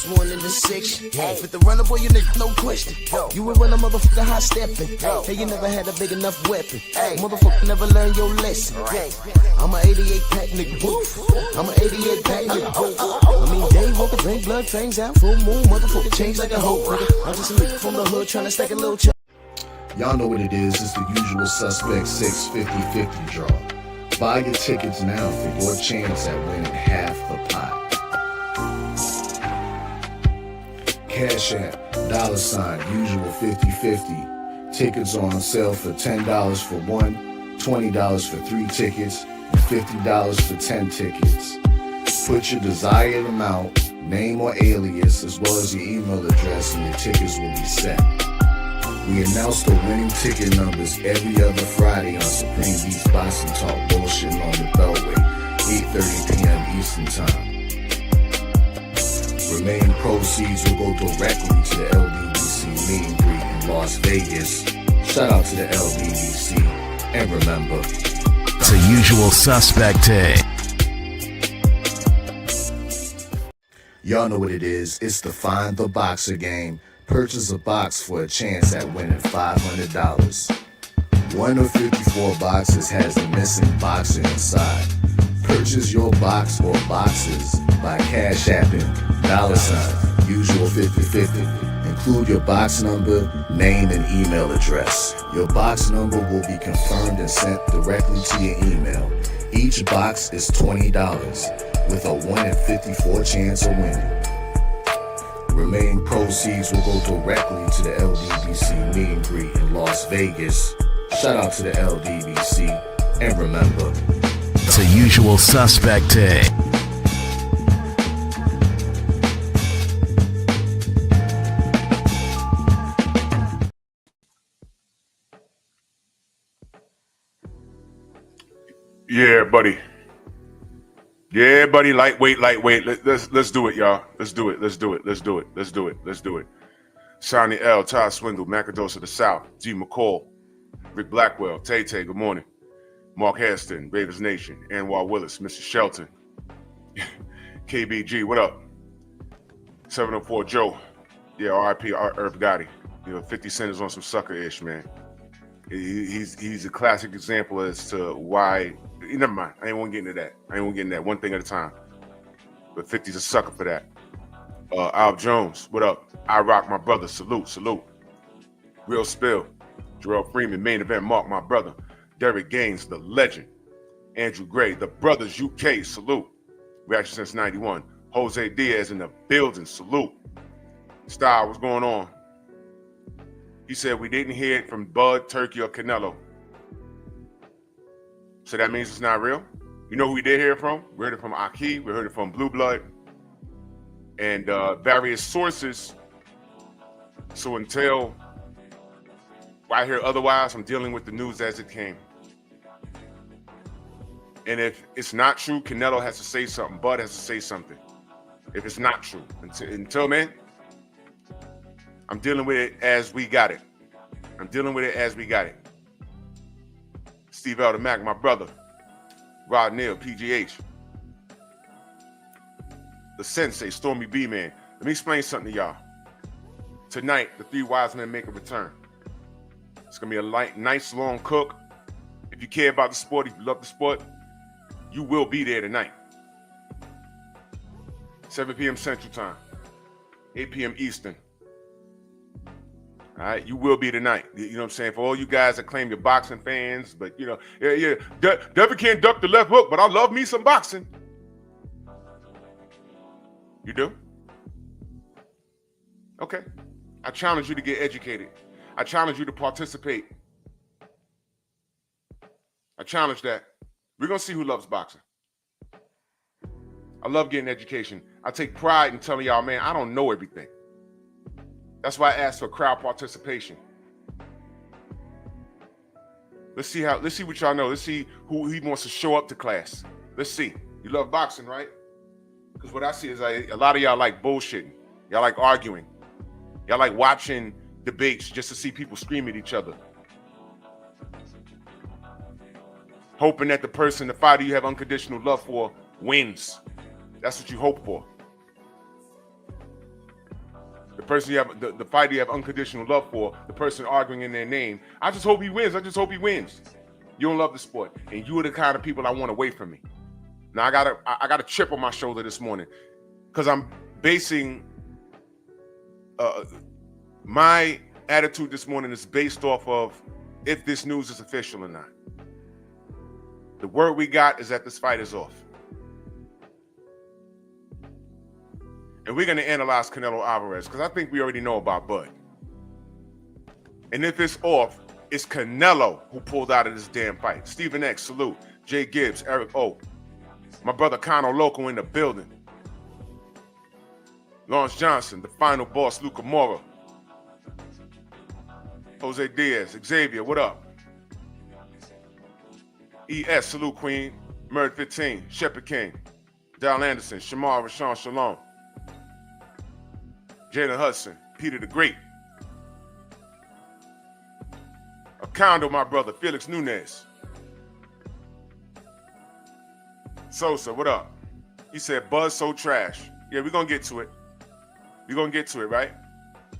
was born in the 6. With the runner boy, you nigga, no question. You would run a motherfucker high stepping. Hey, you never had a big enough weapon. Motherfucker never learned your lesson. I'm a 88 pack nigga. I'm a 88 pack nigga. I mean, day walker, drink blood, fangs out, full moon, motherfucker change like a hoe, nigga. I'm just a nigga from the hood trying to stack a little check. Y'all know what it is. It's the usual suspect 650-50 draw. Buy your tickets now for your chance at winning half the pot. Cash App, $, usual 50-50. Tickets on sale for $10 for one, $20 for 3 tickets, and $50 for 10 tickets. Put your desired amount, name or alias, as well as your email address, and your tickets will be sent. We announce the winning ticket numbers every other Friday on Supreme Beats Boxing Talk Bullshit on the Beltway, 8:30 p.m. Eastern Time. Remaining proceeds will go directly to the LBBC meet and greet in Las Vegas. Shout out to the LBBC. And remember, it's a usual suspect day. Y'all know what it is. It's the Find the Boxer game. Purchase a box for a chance at winning $500. One of 54 boxes has a missing boxer inside. Purchase your box or boxes by Cash Apping $, usual 50-50. Include your box number, name, and email address. Your box number will be confirmed and sent directly to your email. Each box is $20 with a 1 in 54 chance of winning. Remaining proceeds will go directly to the LDBC meet and greet in Las Vegas. Shout out to the LDBC. And remember, it's a usual suspect day. Yeah, buddy. Yeah, buddy. Lightweight. Let's do it, y'all. Let's do it. Sonny L, Todd Swindle, Macados of the South, G. McCall, Rick Blackwell, Tay, good morning. Mark Hairston, Raiders Nation, Anwar Willis, Mr. Shelton, KBG, what up? 704 Joe, yeah, RIP, Irv Gotti. 50 Cent is on some sucker-ish, man. He's a classic example as to why. Never mind. I ain't want to get into that. One thing at a time. But 50's a sucker for that. Al Jones, what up? I rock my brother. Salute. Real Spill. Jarrell Freeman, main event. Mark, my brother. Derek Gaines, the legend. Andrew Gray, the Brothers UK. Salute. Reaction since 91. Jose Diaz in the building. Salute. Style, what's going on? He said we didn't hear it from Bud, Turkey, or Canelo. So that means it's not real? You know who we did hear it from? We heard it from Aki, we heard it from Blue Blood, and various sources. So until I hear otherwise, I'm dealing with the news as it came. And if it's not true, Canelo has to say something. Bud has to say something. If it's not true. Until then, I'm dealing with it as we got it. Steve Elder Mac, my brother. Rod Neal, PGH. The Sensei, Stormy B Man. Let me explain something to y'all. Tonight, the 3 wise men make a return. It's gonna be a nice long cook. If you care about the sport, if you love the sport, you will be there tonight. 7 p.m. Central Time, 8 p.m. Eastern. All right, you will be tonight. You know what I'm saying? For all you guys that claim you're boxing fans, but Devin can't duck the left hook, but I love me some boxing. You do? Okay. I challenge you to get educated. I challenge you to participate. I challenge that. We're going to see who loves boxing. I love getting education. I take pride in telling y'all, man, I don't know everything. That's why I asked for crowd participation. Let's see what y'all know. Let's see who he wants to show up to class. Let's see. You love boxing, right? Because what I see is a lot of y'all like bullshitting. Y'all like arguing. Y'all like watching debates just to see people scream at each other. Hoping that the fighter you have unconditional love for, wins. That's what you hope for. the person you have, the fighter you have unconditional love for, the person arguing in their name. I just hope he wins. I just hope he wins. You don't love the sport, and you are the kind of people I want away from me. Now I got a chip on my shoulder this morning because I'm basing my attitude this morning is based off of if this news is official or not. The word we got is that this fight is off. And we're going to analyze Canelo Alvarez because I think we already know about Bud. And if it's off, it's Canelo who pulled out of this damn fight. Stephen X, salute. Jay Gibbs, Eric O. My brother Conor Loco in the building. Lawrence Johnson, the final boss, Luca Mora. Jose Diaz, Xavier, what up? ES, salute Queen. Murd 15, Shepherd King. Dal Anderson, Shamar Rashawn Shalom. Jalen Hudson, Peter the Great. Acondo, my brother, Felix Nunez. Sosa, what up? He said, Buzz so trash. Yeah, we're going to get to it. We're going to get to it, right?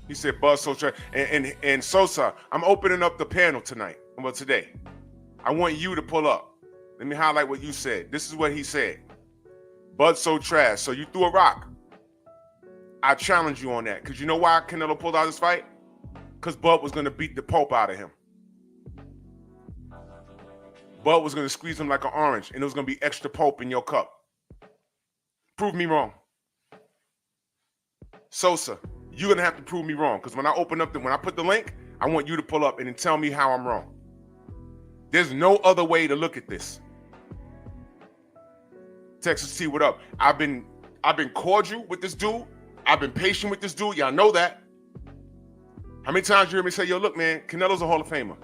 He said, Buzz so trash. And Sosa, I'm opening up the panel tonight. Well, today. I want you to pull up. Let me highlight what you said. This is what he said. Bud so trash. So you threw a rock. I challenge you on that. Because you know why Canelo pulled out this fight? Because Bud was going to beat the pulp out of him. Bud was going to squeeze him like an orange, and it was going to be extra pulp in your cup. Prove me wrong. Sosa, you're going to have to prove me wrong. Because when I open up, when I put the link, I want you to pull up and then tell me how I'm wrong. There's no other way to look at this. Texas T, what up? I've been cordial with this dude. I've been patient with this dude. Y'all know that. How many times you hear me say, yo, look, man, Canelo's a Hall of Famer.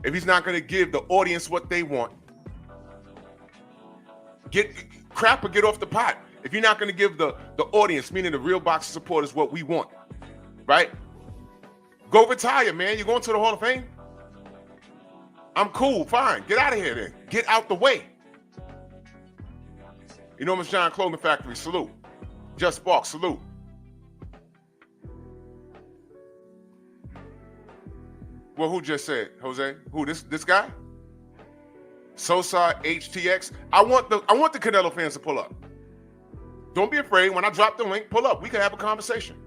If he's not going to give the audience what they want, get off the pot. If you're not going to give the audience, meaning the real boxing supporters, what we want, right? Go retire, man. You're going to the Hall of Fame? I'm cool, fine. Get out of here then. Get out the way. Enormous John Clothing Factory, salute. Just Spark, salute. Well, who just said, Jose? Who, this guy? Sosa HTX. I want the Canelo fans to pull up. Don't be afraid. When I drop the link, pull up. We can have a conversation.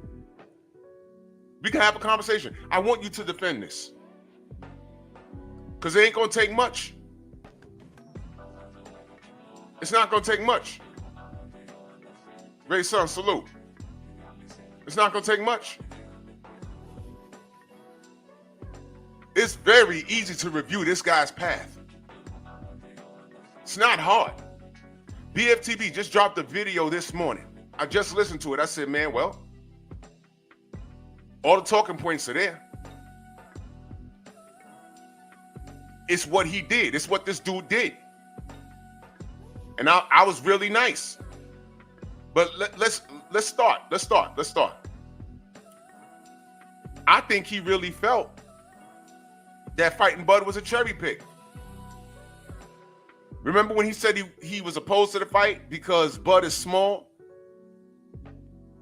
We can have a conversation. I want you to defend this. Because it ain't going to take much. It's not going to take much. Ray Sun, salute. It's not going to take much. It's very easy to review this guy's path. It's not hard. BFTV just dropped a video this morning. I just listened to it. I said, man, well, all the talking points are there. It's what he did. It's what this dude did. And I was really nice. But let's start. I think he really felt that fighting Bud was a cherry pick. Remember when he said he was opposed to the fight because Bud is small?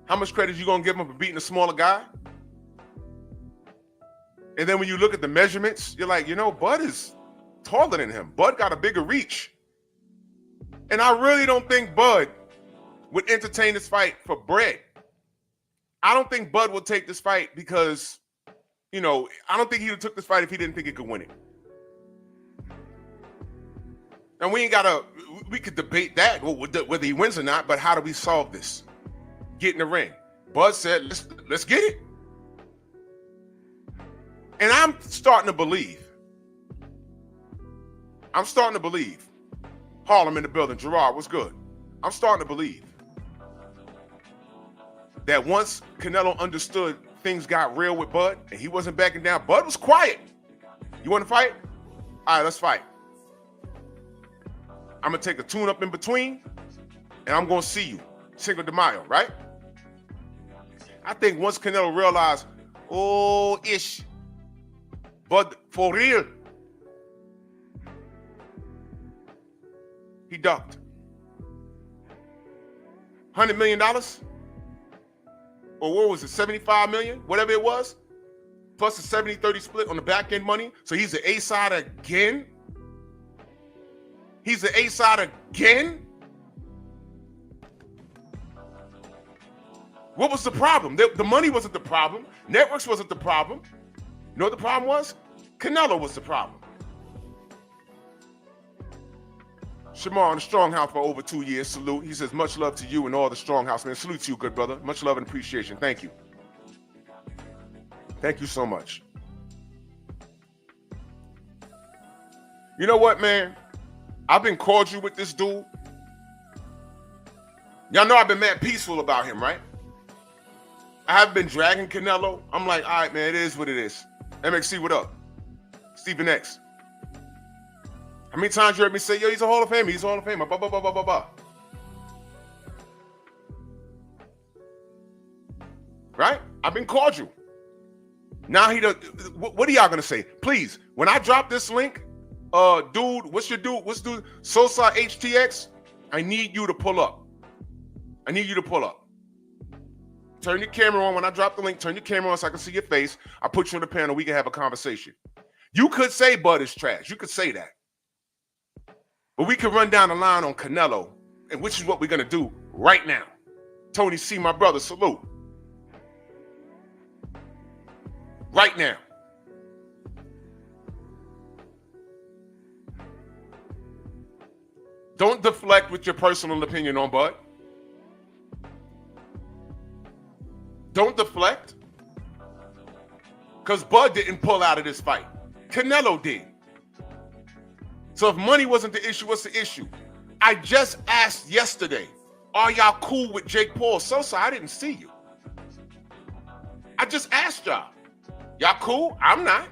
How much credit you gonna give him for beating a smaller guy? And then when you look at the measurements, you're like, you know, Bud is taller than him. Bud got a bigger reach. And I really don't think Bud would entertain this fight for bread. I don't think Bud would take this fight because, you know, I don't think he would have took this fight if he didn't think he could win it. And we could debate that, whether he wins or not, but how do we solve this? Get in the ring. Bud said, let's get it. And I'm starting to believe. Harlem in the building. Gerard, what's good? I'm starting to believe that once Canelo understood things got real with Bud and he wasn't backing down, Bud was quiet. You want to fight? All right, let's fight. I'm going to take a tune-up in between, and I'm going to see you. Cinco de Mayo, right? I think once Canelo realized, Bud, for real, he ducked. $100 million? or what was it, 75 million, whatever it was, plus a 70-30 split on the back end money. So he's the A-side again. He's the A-side again. What was the problem? The money wasn't the problem. Networks wasn't the problem. You know what the problem was? Canelo was the problem. Shamar in the Strong House for over 2 years. Salute. He says, much love to you and all the Strong House, man. Salute to you, good brother. Much love and appreciation. Thank you. Thank you so much. You know what, man? I've been cordial with this dude. Y'all know I've been mad peaceful about him, right? I haven't been dragging Canelo. I'm like, all right, man, it is what it is. MXC, what up? Stephen X. How many times you heard me say, yo, he's a Hall of Famer, he's a Hall of Famer, blah, blah, blah, blah, blah, blah. Right? I've been cordial. Now he does, what are y'all gonna say? Please, when I drop this link, dude, what's dude? Sosa HTX, I need you to pull up. I need you to pull up. Turn your camera on. When I drop the link, turn your camera on so I can see your face. I'll put you on the panel. We can have a conversation. You could say Bud is trash. You could say that. But we could run down the line on Canelo, and which is what we're going to do right now. Tony C., my brother, salute. Right now. Don't deflect with your personal opinion on Bud. Don't deflect. Because Bud didn't pull out of this fight. Canelo did. So if money wasn't the issue, what's the issue? I just asked yesterday, are y'all cool with Jake Paul? Sosa, I didn't see you. I just asked y'all. Y'all cool? I'm not.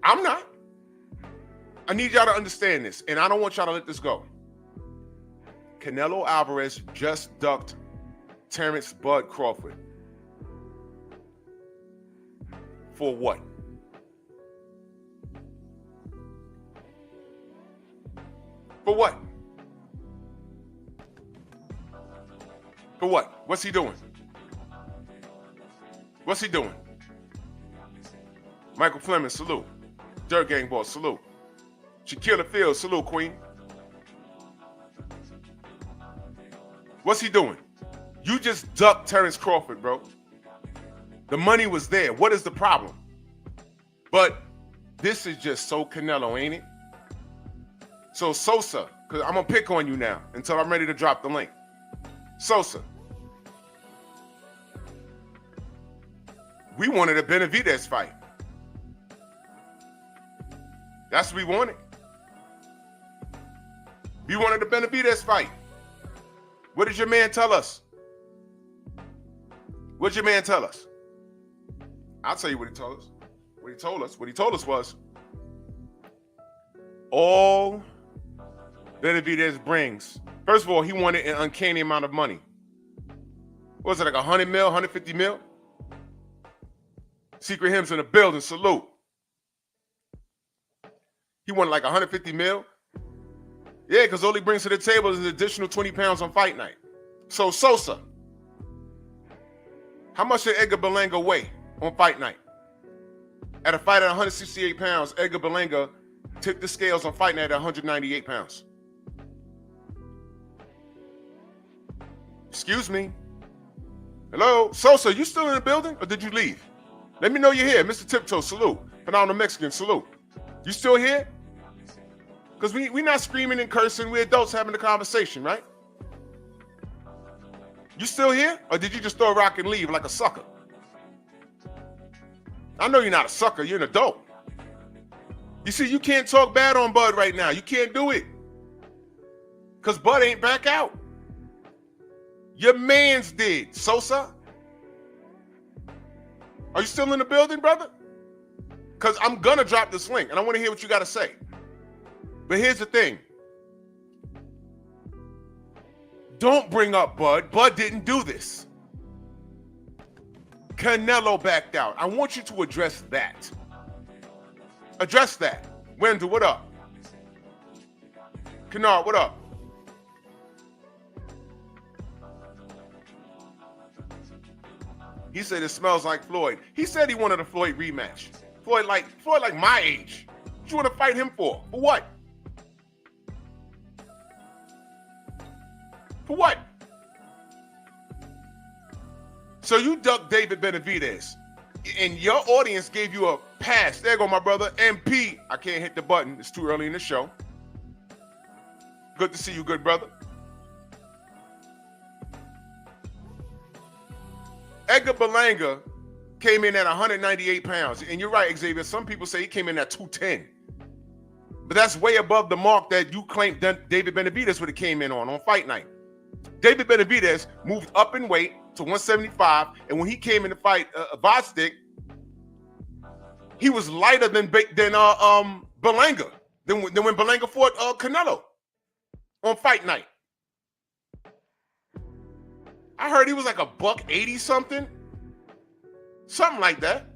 I'm not. I need y'all to understand this, and I don't want y'all to let this go. Canelo Alvarez just ducked Terrence Bud Crawford. For what? For what? For what? What's he doing? What's he doing? Michael Fleming, salute. Dirt Gang Boss, salute. Shaquilla Fields, salute, Queen. What's he doing? You just ducked Terrence Crawford, bro. The money was there. What is the problem? But this is just so Canelo, ain't it? So Sosa, because I'm going to pick on you now until I'm ready to drop the link. Sosa. We wanted a Benavidez fight. That's what we wanted. We wanted a Benavidez fight. What did your man tell us? What did your man tell us? I'll tell you what he told us. What he told us was, all Benavidez brings, first of all, he wanted an uncanny amount of money. What was it, like 100 mil, 150 mil? Secret Hymns in the building, salute. He wanted like 150 mil. Yeah, because all he brings to the table is an additional 20 pounds on fight night. So Sosa, how much did Edgar Berlanga weigh on fight night? At a fight at 168 pounds, Edgar Berlanga tipped the scales on fight night at 198 pounds. Excuse me. Hello? Sosa, you still in the building or did you leave? Let me know you're here. Mr. Tiptoe, salute. Phenomenal Mexican, salute. You still here? Because we not screaming and cursing. We're adults having a conversation, right? You still here? Or did you just throw a rock and leave like a sucker? I know you're not a sucker. You're an adult. You see, you can't talk bad on Bud right now. You can't do it. Because Bud ain't back out. Your mans did, Sosa. Are you still in the building, brother? Because I'm going to drop this link, and I want to hear what you got to say. But here's the thing. Don't bring up Bud. Bud didn't do this. Canelo backed out. I want you to address that. Address that. Wendell, what up? Kennard, what up? He said it smells like Floyd. He said he wanted a Floyd rematch. Floyd like my age. What you want to fight him for? For what? For what? So you ducked David Benavidez, and your audience gave you a pass. There you go, my brother. MP, I can't hit the button. It's too early in the show. Good to see you, good brother. Edgar Berlanga came in at 198 pounds. And you're right, Xavier. Some people say he came in at 210. But that's way above the mark that you claimed David Benavidez would have came in on Fight Night. David Benavidez moved up in weight to 175. And when he came in to fight Vostik, he was lighter than Berlanga. Than when Berlanga fought Canelo on Fight Night. I heard he was like $180 something. Something like that.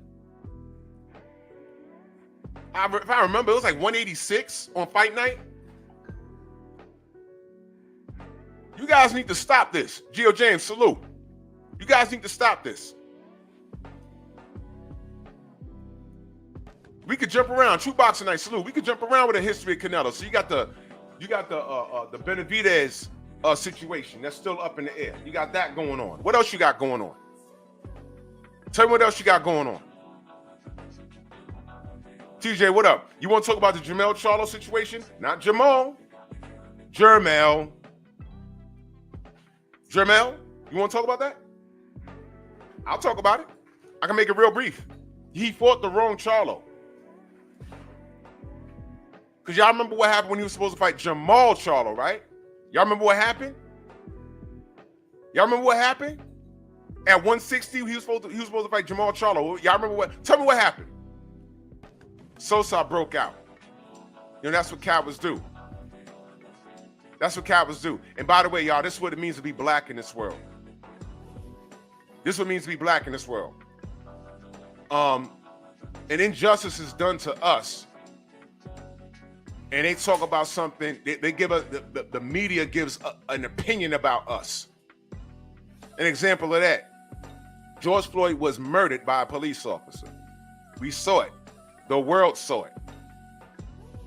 If I remember, it was like 186 on Fight Night. You guys need to stop this. Gio James, salute. You guys need to stop this. We could jump around. True Boxing Night, salute. We could jump around with the history of Canelo. So you got the Benavidez situation that's still up in the air. You got that going on. What else you got going on? Tell me what else you got going on. TJ, what up? You want to talk about the Jermell Charlo situation? Not Jermall. Jermell. Jermell, you want to talk about that? I'll talk about it. I can make it real brief. He fought the wrong Charlo. Because y'all remember what happened when he was supposed to fight Jermall Charlo, right? Y'all remember what happened? Y'all remember what happened? At 160, he was supposed to fight Jermall Charlo. Y'all remember what? Tell me what happened. Sosa broke out. You know, that's what cowards do. That's what cowards do. And by the way, y'all, this is what it means to be black in this world. This is what it means to be black in this world. An injustice is done to us. And they talk about something, they give us, the media gives an opinion about us. An example of that, George Floyd was murdered by a police officer. We saw it. The world saw it.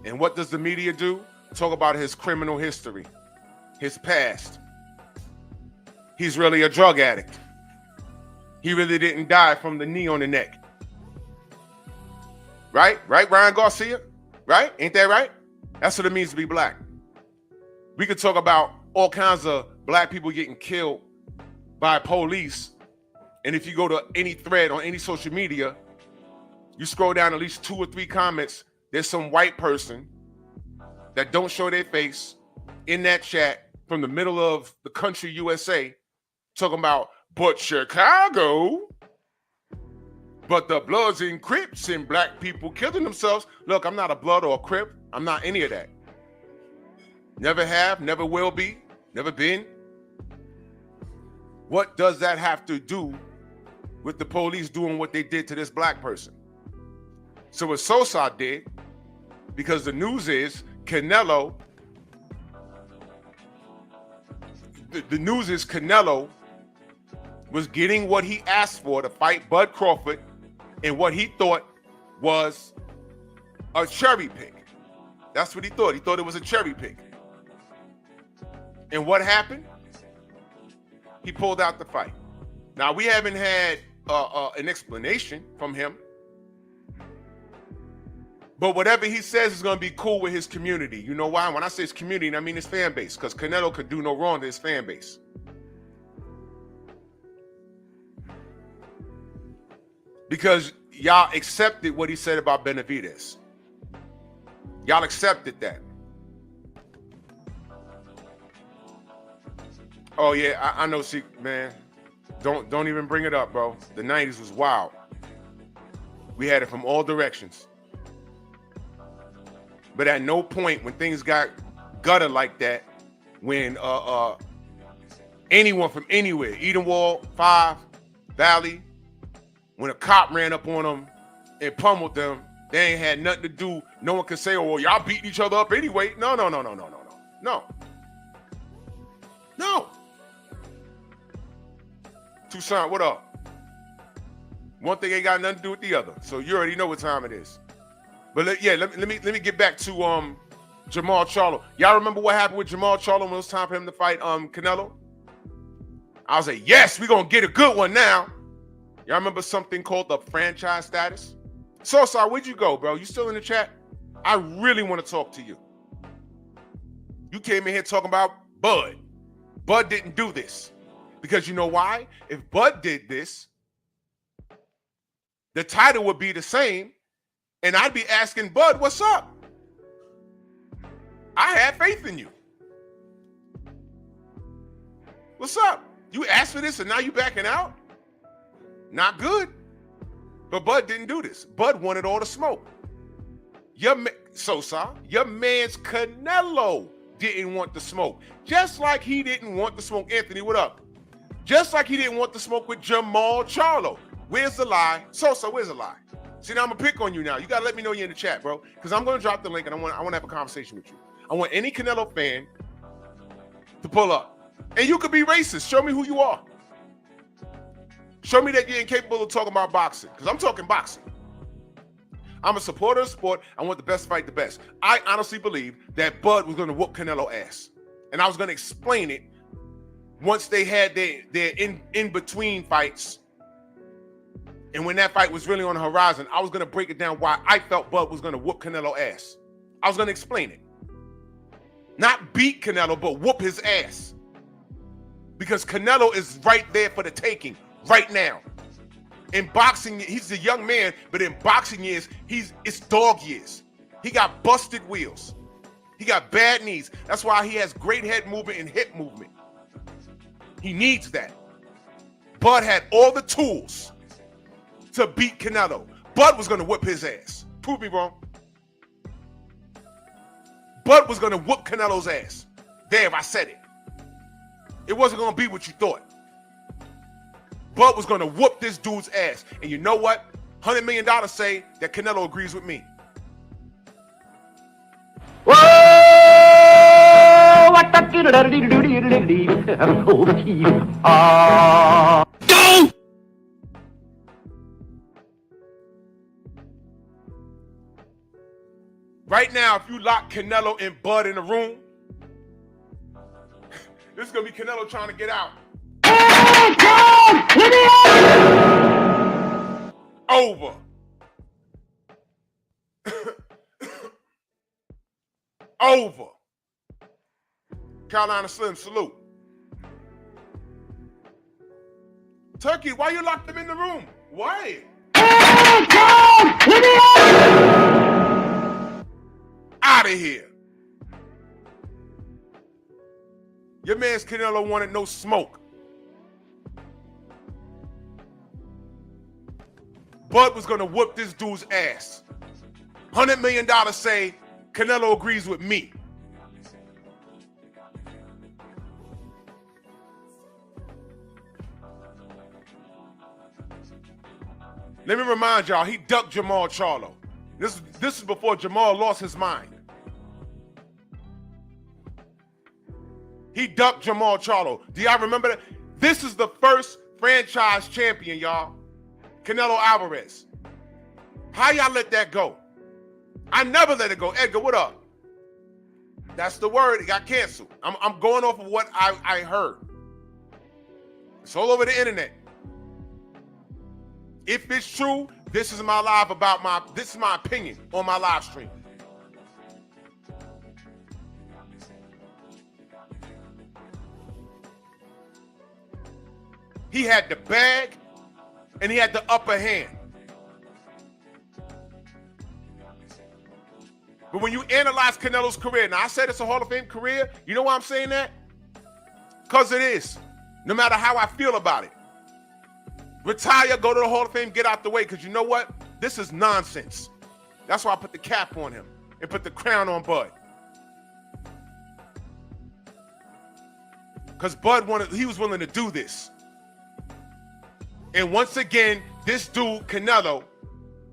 And what does the media do? Talk about his criminal history, his past. He's really a drug addict. He really didn't die from the knee on the neck. Right? Right, Ryan Garcia? Right? Ain't that right? That's what it means to be black. We could talk about all kinds of black people getting killed by police. And if you go to any thread on any social media, you scroll down at least 2 or 3 comments, there's some white person that don't show their face in that chat from the middle of the country USA talking about, but Chicago, but the Bloods and Crips and black people killing themselves. Look, I'm not a Blood or a Crip. I'm not any of that. Never have, never will be, never been. What does that have to do with the police doing what they did to this black person? So what Sosa did, because the news is Canelo, the news is Canelo was getting what he asked for to fight Bud Crawford in what he thought was a cherry pick. That's what he thought. He thought it was a cherry pick. And what happened? He pulled out the fight. Now, we haven't had an explanation from him. But whatever he says is going to be cool with his community. You know why? When I say his community, I mean his fan base. Because Canelo could do no wrong to his fan base. Because y'all accepted what he said about Benavidez. Y'all accepted that. Oh yeah, I know. See, man, don't even bring it up, bro. The 90s was wild. We had it from all directions. But at no point when things got gutted like that, when anyone from anywhere, Edenwald, 5, Valley, when a cop ran up on them and pummeled them, they ain't had nothing to do. No one could say, oh, well, y'all beating each other up anyway. No. Tucson, what up? One thing ain't got nothing to do with the other. So you already know what time it is. But let me get back to Jermall Charlo. Y'all remember what happened with Jermall Charlo when it was time for him to fight Canelo? I was like, yes, we're gonna get a good one now. Y'all remember something called the franchise status? So sorry, where'd you go, bro? You still in the chat? I really want to talk to you. You came in here talking about Bud. Bud didn't do this. Because you know why? If Bud did this, the title would be the same, and I'd be asking Bud, what's up? I had faith in you. What's up? You asked for this and now you backing out? Not good. But Bud didn't do this. Bud wanted all the smoke. Your man's Canelo didn't want the smoke. Just like he didn't want the smoke. Anthony, what up? Just like he didn't want the smoke with Jermall Charlo. Where's the lie? Sosa, where's the lie? See, now I'm gonna pick on you now. You gotta let me know you're in the chat, bro. Because I'm gonna drop the link and I want to have a conversation with you. I want any Canelo fan to pull up. And you could be racist. Show me who you are. Show me that you're incapable of talking about boxing. Because I'm talking boxing. I'm a supporter of sport. I want the best fight the best. I honestly believe that Bud was going to whoop Canelo ass. And I was going to explain it once they had their in-between fights. And when that fight was really on the horizon, I was going to break it down why I felt Bud was going to whoop Canelo ass. I was going to explain it. Not beat Canelo, but whoop his ass. Because Canelo is right there for the taking right now. In boxing, he's a young man, but in boxing years, it's dog years. He got busted wheels. He got bad knees. That's why he has great head movement and hip movement. He needs that. Bud had all the tools to beat Canelo. Bud was going to whip his ass. Prove me wrong. Bud was going to whoop Canelo's ass. There, I said it. It wasn't going to be what you thought. Bud was going to whoop this dude's ass. And you know what? $100 million say that Canelo agrees with me. Right now, if you lock Canelo and Bud in a room, this is going to be Canelo trying to get out. Over. Over. Carolina Slim, salute. Turkey, why you locked them in the room? Why? Out of here. Your man's Canelo wanted no smoke. Bud was going to whoop this dude's ass. $100 million say Canelo agrees with me. Let me remind y'all, he ducked Jermall Charlo. This is before Jermall lost his mind. He ducked Jermall Charlo. Do y'all remember that? This is the first franchise champion, y'all. Canelo Alvarez. How y'all let that go? I never let it go. Edgar, what up? That's the word. It got canceled. I'm going off of what I heard. It's all over the internet. If it's true, this is my live about this is my opinion on my live stream. He had the bag and he had the upper hand. But when you analyze Canelo's career, now I said it's a Hall of Fame career. You know why I'm saying that? Because it is. No matter how I feel about it. Retire, go to the Hall of Fame, get out the way. Because you know what? This is nonsense. That's why I put the cap on him and put the crown on Bud. Because Bud he was willing to do this. And once again, this dude, Canelo,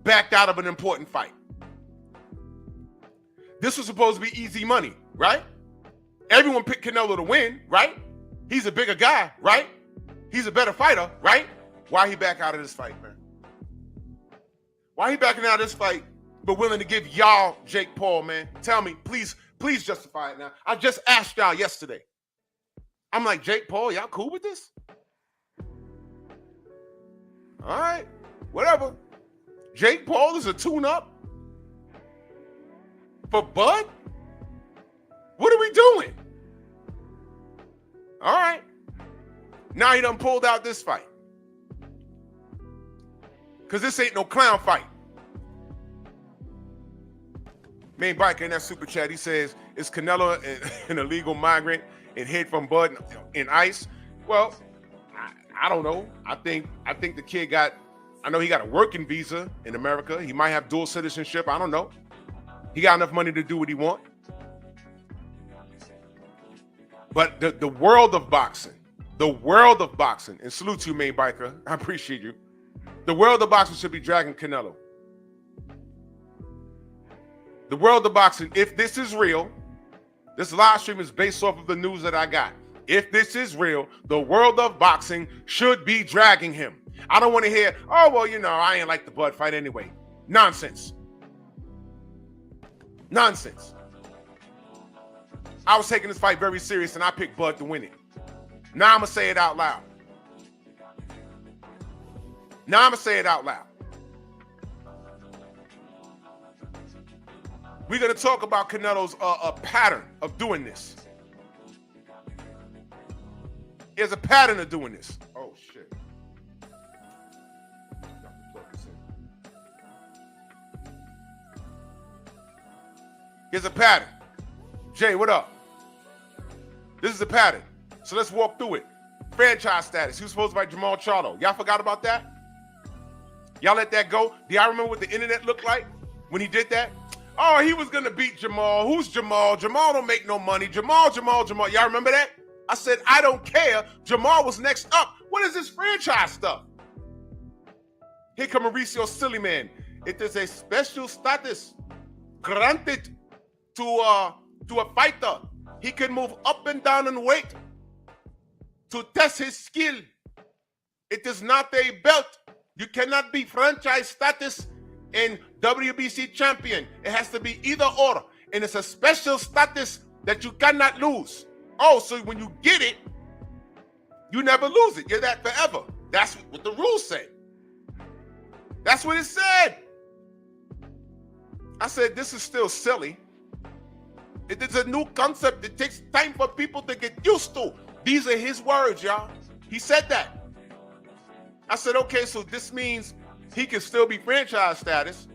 backed out of an important fight. This was supposed to be easy money, right? Everyone picked Canelo to win, right? He's a bigger guy, right? He's a better fighter, right? Why he back out of this fight, man? Why he backing out of this fight, but willing to give y'all Jake Paul, man? Tell me, please justify it now. I just asked y'all yesterday. I'm like, Jake Paul, y'all cool with this? All right, whatever. Jake Paul is a tune-up for Bud? What are we doing? All right. Now he done pulled out this fight. Because this ain't no clown fight. Main biker in that super chat, he says, is Canelo an illegal migrant and hid from Bud in ICE? Well, I don't know. I think the kid I know he got a working visa in America. He might have dual citizenship. I don't know. He got enough money to do what he want. But the world of boxing, and salute to you, main biker. I appreciate you. The world of boxing should be dragging Canelo. The world of boxing, if this is real, this live stream is based off of the news that I got. If this is real, the world of boxing should be dragging him. I don't want to hear, oh, well, you know, I ain't like the Bud fight anyway. Nonsense. Nonsense. I was taking this fight very serious, and I picked Bud to win it. Now I'm going to say it out loud. We're going to talk about Canelo's pattern of doing this. There's a pattern of doing this. Oh, shit. Here's a pattern. Jay, what up? This is a pattern. So let's walk through it. Franchise status. He was supposed to fight Jermall Charlo. Y'all forgot about that? Y'all let that go? Do y'all remember what the internet looked like when he did that? Oh, he was going to beat Jermall. Who's Jermall? Jermall don't make no money. Jermall. Y'all remember that? I said, I don't care. Jermall was next up. What is this franchise stuff? Here come Mauricio Sulaiman. It is a special status granted to a fighter. He can move up and down in weight to test his skill. It is not a belt. You cannot be franchise status and WBC champion. It has to be either or. And it's a special status that you cannot lose. Oh, so when you get it, you never lose it. You're that forever. That's what the rules say. That's what it said. I said, this is still silly. It is a new concept. It takes time for people to get used to. These are his words, y'all. He said that. I said, okay, so this means he can still be franchise status,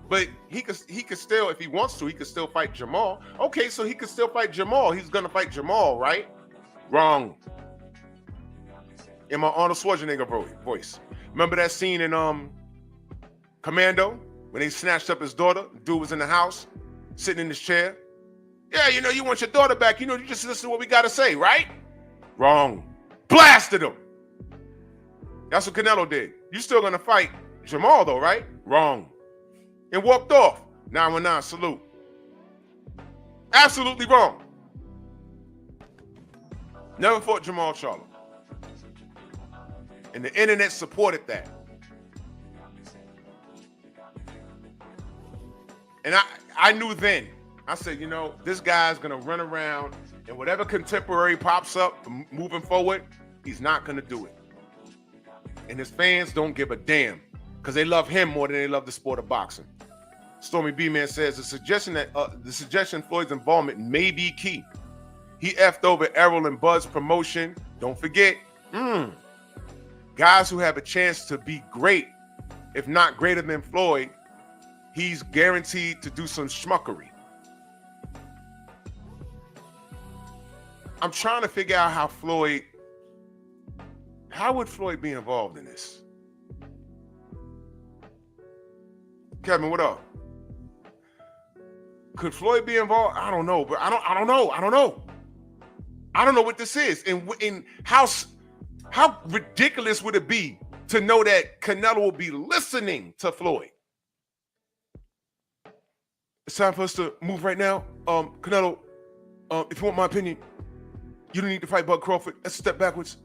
but he could still, if he wants to, he could still fight Jermall. Okay, so he could still fight Jermall. He's gonna fight Jermall, right? Wrong. In my Arnold Schwarzenegger voice. Remember that scene in Commando when they snatched up his daughter? Dude was in the house, sitting in his chair. Yeah, you know, you want your daughter back. You know, you just listen to what we gotta say, right? Wrong. Blasted him. That's what Canelo did. You still gonna fight Jermall though, right? Wrong. And walked off. 919, salute. Absolutely wrong. Never fought Jermall Charlo. And the internet supported that. And I knew then, I said, you know, this guy's gonna run around and whatever contemporary pops up moving forward, he's not gonna do it. And his fans don't give a damn because they love him more than they love the sport of boxing. Stormy B-Man says the suggestion Floyd's involvement may be key. He effed over Errol and Bud's promotion. Don't forget, guys who have a chance to be great, if not greater than Floyd, he's guaranteed to do some schmuckery. I'm trying to figure out how would Floyd be involved in this? Kevin, what up? Could Floyd be involved? I don't know, but I don't know. I don't know what this is. And how ridiculous would it be to know that Canelo will be listening to Floyd? It's time for us to move right now. Canelo, if you want my opinion, you don't need to fight Bud Crawford. Let's step backwards.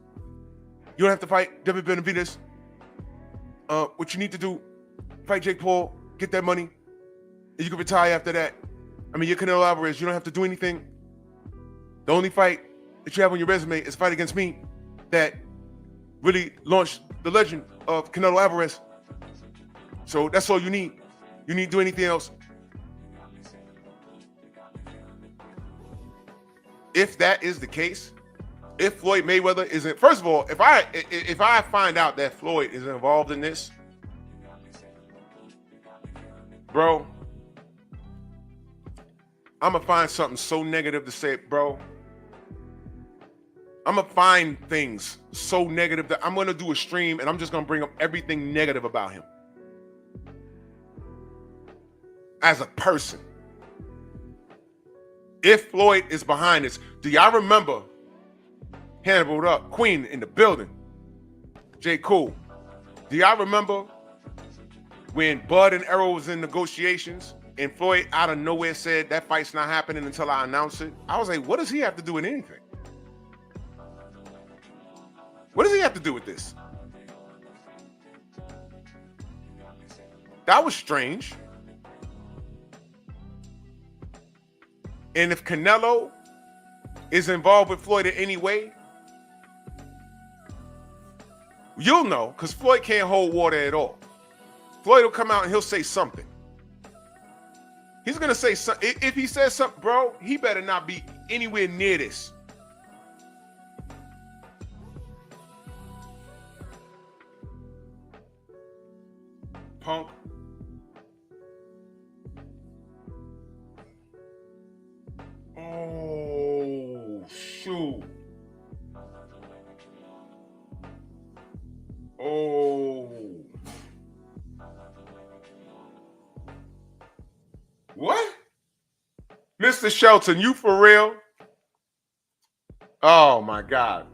You don't have to fight David Benavidez. What you need to do, fight Jake Paul, get that money, and you can retire after that. I mean, you're Canelo Alvarez. You don't have to do anything. The only fight that you have on your resume is a fight against me that really launched the legend of Canelo Alvarez. So that's all you need. You need to do anything else. If that is the case, if Floyd Mayweather isn't, first of all, if I find out that Floyd is involved in this, bro, I'm gonna find something so negative to say, bro. I'm gonna find things so negative that I'm gonna do a stream and I'm just gonna bring up everything negative about him as a person. If Floyd is behind this, do y'all remember? Handled up, Queen in the building. J. Cool. Do y'all remember when Bud and Errol was in negotiations and Floyd out of nowhere said that fight's not happening until I announce it? I was like, what does he have to do with anything? What does he have to do with this? That was strange. And if Canelo is involved with Floyd in any way, you'll know, because Floyd can't hold water at all. Floyd will come out and he'll say something. He's going to say something. If he says something, bro, he better not be anywhere near this. Punk. Oh, shoot. Oh. What? Mr. Shelton, you for real? Oh, my God.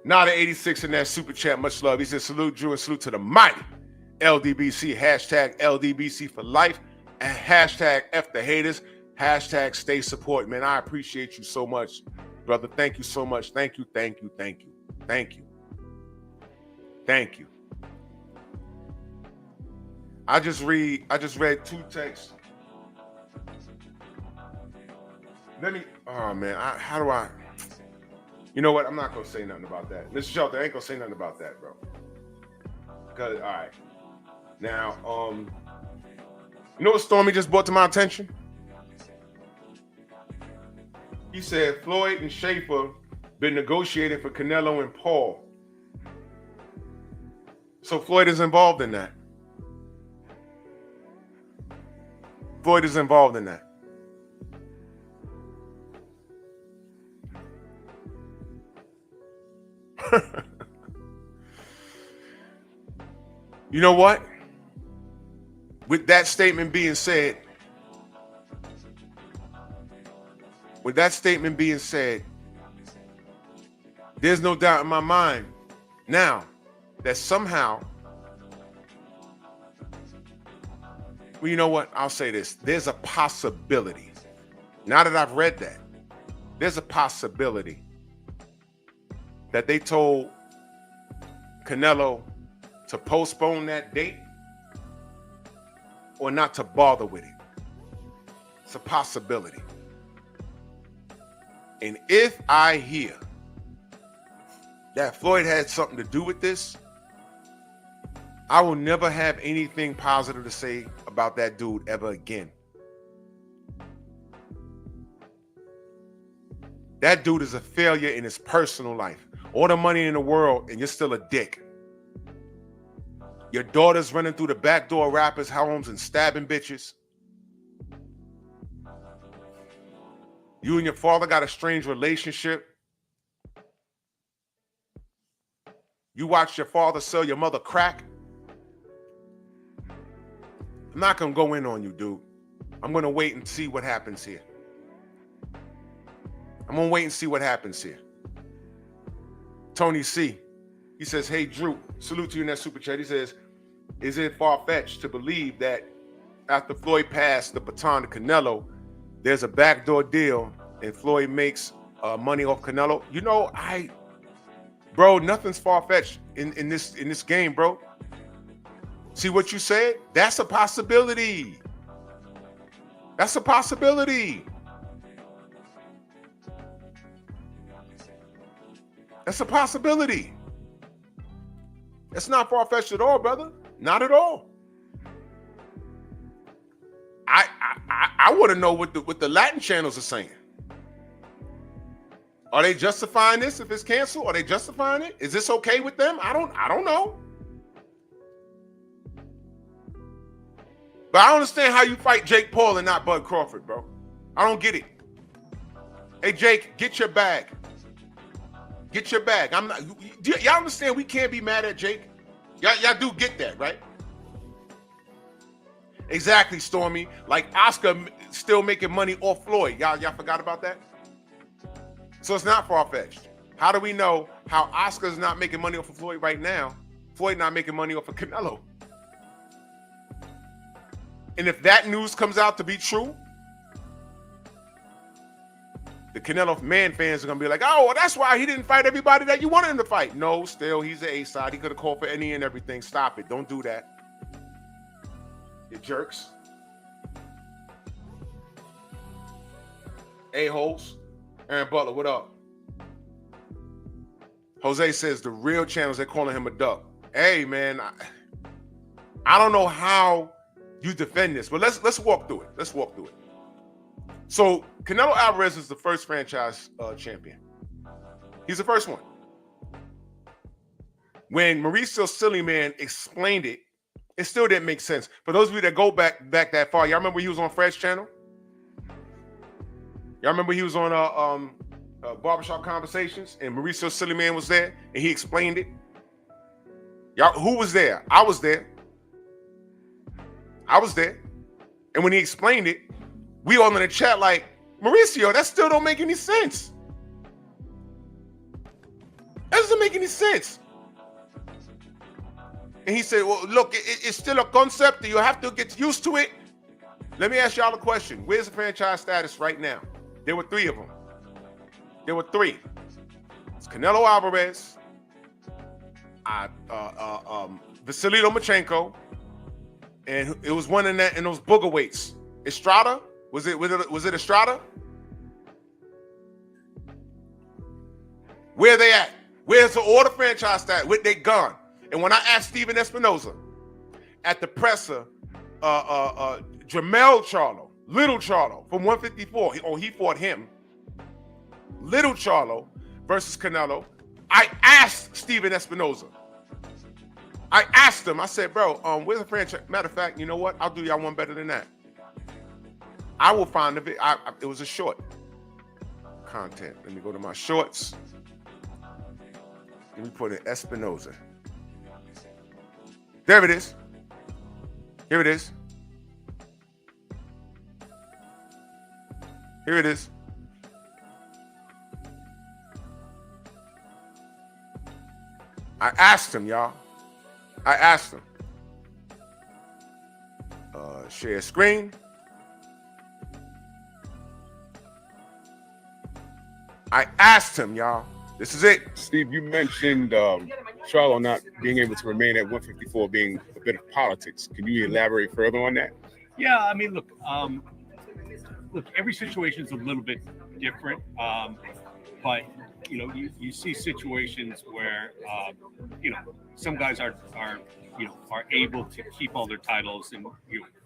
Not an 86 in that super chat. Much love. He said, salute, Drew, and salute to the mighty LDBC. Hashtag LDBC for life. And hashtag F the haters. Hashtag stay support. Man, I appreciate you so much, brother. Thank you so much. Thank you, thank you, thank you. Thank you. Thank you. I just read two texts. Oh man, how do I? You know what? I'm not gonna say nothing about that. Mr. Shelton, I ain't gonna say nothing about that, bro. Because, all right. Now, you know what Stormy just brought to my attention? He said Floyd and Schaefer been negotiating for Canelo and Paul. So Floyd is involved in that. Floyd is involved in that. You know what? With that statement being said, there's no doubt in my mind now that somehow, well, you know what? I'll say this. There's a possibility. Now that I've read that, there's a possibility that they told Canelo to postpone that date or not to bother with it. It's a possibility. And if I hear that Floyd had something to do with this, I will never have anything positive to say about that dude ever again. That dude is a failure in his personal life. All the money in the world, and you're still a dick. Your daughter's running through the backdoor rappers' homes and stabbing bitches. You and your father got a strange relationship. You watched your father sell your mother crack. I'm not going to go in on you, dude. I'm going to wait and see what happens here. I'm going to wait and see what happens here. Tony C. He says, hey, Drew, salute to you in that super chat. He says, is it far-fetched to believe that after Floyd passed the baton to Canelo, there's a backdoor deal and Floyd makes money off Canelo? You know, bro, nothing's far-fetched in this game, bro. See what you said? That's a possibility. That's a possibility. That's a possibility. It's not far-fetched at all, brother. Not at all. I want to know what the Latin channels are saying. Are they justifying this if it's canceled? Are they justifying it? Is this okay with them? I don't know. But I don't understand how you fight Jake Paul and not Bud Crawford, bro. I don't get it. Hey, Jake, get your bag. Get your bag. I'm not. Y'all understand we can't be mad at Jake? Y'all do get that, right? Exactly, Stormy. Like Oscar still making money off Floyd. Y'all forgot about that? So it's not far-fetched. How do we know how Oscar's not making money off of Floyd right now? Floyd not making money off of Canelo. And if that news comes out to be true, the Canelo man fans are going to be like, oh, well, that's why he didn't fight everybody that you wanted him to fight. No, still, he's an A-side. He could have called for any and everything. Stop it. Don't do that. You jerks. A-holes. Aaron Butler, what up? Jose says the real channels, they're calling him a duck. Hey, man, I don't know how you defend this, but let's walk through it. Let's walk through it. So Canelo Alvarez is the first franchise champion. He's the first one. When Mauricio Sulaiman explained it, it still didn't make sense. For those of you that go back that far, y'all remember he was on Fred's channel? Y'all remember he was on Barbershop Conversations and Mauricio Sulaiman was there and he explained it? Y'all, who was there? I was there. I was there. And when he explained it, we all in the chat like, Mauricio, that still don't make any sense. That doesn't make any sense. And he said, well, look, it's still a concept. You have to get used to it. Let me ask y'all a question. Where's the franchise status right now? There were three of them. There were three. It's Canelo Alvarez, Vasily Lomachenko, and it was one in those booger weights. Estrada? Was it Estrada? Where they at? Where's the order franchise status? Where they gone? And when I asked Steven Espinoza at the presser, Jermell Charlo, Little Charlo from 154, he fought him. Little Charlo versus Canelo. I asked Steven Espinoza. I asked him, I said, bro, where's the franchise? Matter of fact, you know what? I'll do y'all one better than that. I will find the video. It was a short content. Let me go to my shorts. Let me put in Espinoza. There it is. Here it is. Here it is. I asked him, y'all. I asked him. Share screen. I asked him, y'all. This is it. Steve, you mentioned Charlo not being able to remain at 154 being a bit of politics. Can you elaborate further on that? Yeah, I mean, look, every situation is a little bit different, but you know, you see situations where some guys are able to keep all their titles and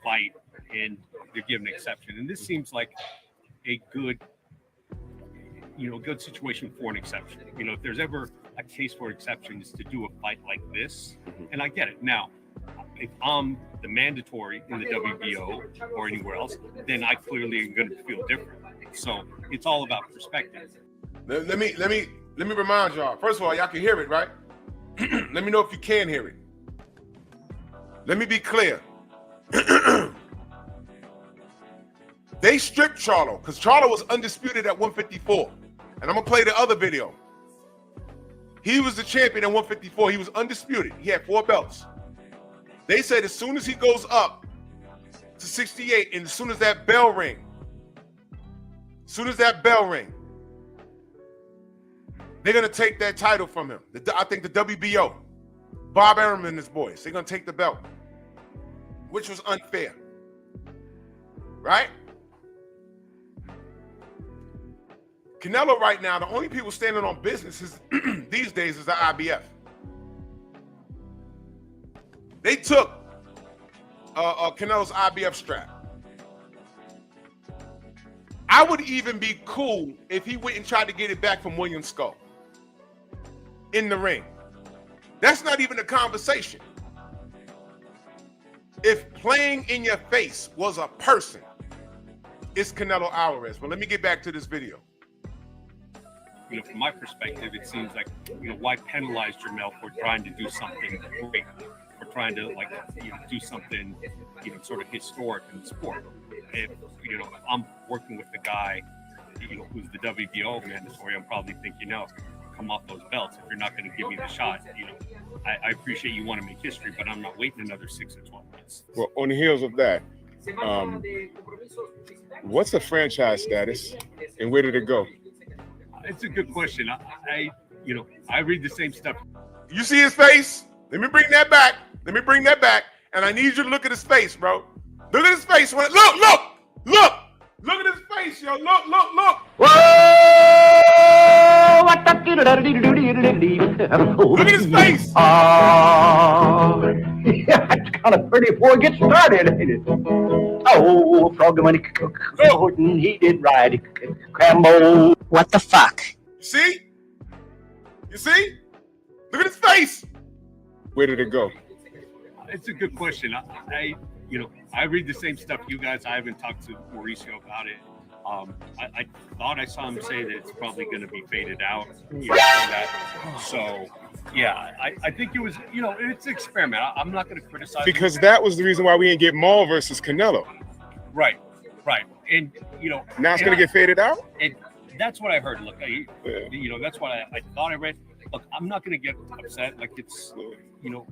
fight, and they're given an exception. And this seems like a good situation for an exception. If there's ever a case for exceptions to do a fight like this, and I get it. Now, if I'm the mandatory in the WBO or anywhere else, then I clearly am going to feel different. So it's all about perspective. Let me remind y'all. First of all, y'all can hear it, right? Let me know if you can hear it. Let me be clear. They stripped Charlo because Charlo was undisputed at 154. And I'm going to play the other video. He was the champion at 154. He was undisputed. He had 4 belts. They said as soon as he goes up to 68, and as soon as that bell ring, they're going to take that title from him. I think the WBO, Bob Arum and his boys, they're going to take the belt. which was unfair. Right? Canelo right now, the only people standing on business is these days is the IBF. They took Canelo's IBF strap. I would even be cool if he went and tried to get it back from William Skull in the ring. That's not even a conversation. If playing in your face was a person, it's Canelo Alvarez. But let me get back to this video. You know, from my perspective, it seems like, you know, why penalize Jermell for trying to do something great, for trying to, like, you know, do something, you know, sort of historic in the sport. If, you know, I'm working with the guy, you know, who's the WBO mandatory, I'm probably thinking, no, come off those belts. If you're not going to give me the shot, you know, I appreciate you want to make history, but I'm not waiting another 6 or 12 months. Well, on the heels of that, what's the franchise status and where did it go? It's a good question. You know, I read the same stuff. You see his face? Let me bring that back. Let me bring that back. And I need you to look at his face, bro. Look at his face. Look at his face, yo. Look. Whoa! Look at his face. Yeah, it's kind of pretty before it gets started, ain't it? Oh, frog money, he did right. Crambo. What the fuck? You see? Look at his face. Where did it go? It's a good question. You know, I read the same stuff you guys. I haven't talked to Mauricio about it. I thought I saw him say that it's probably going to be faded out. You know, so yeah, I think it was, you know, it's an experiment. I'm not going to criticize because that was the reason why we didn't get Maul versus Canelo. Right. And, you know, now it's going to get faded out. And that's what I heard. Look, you know, that's what I thought I read. Look, I'm not going to get upset. Like, it's, you know,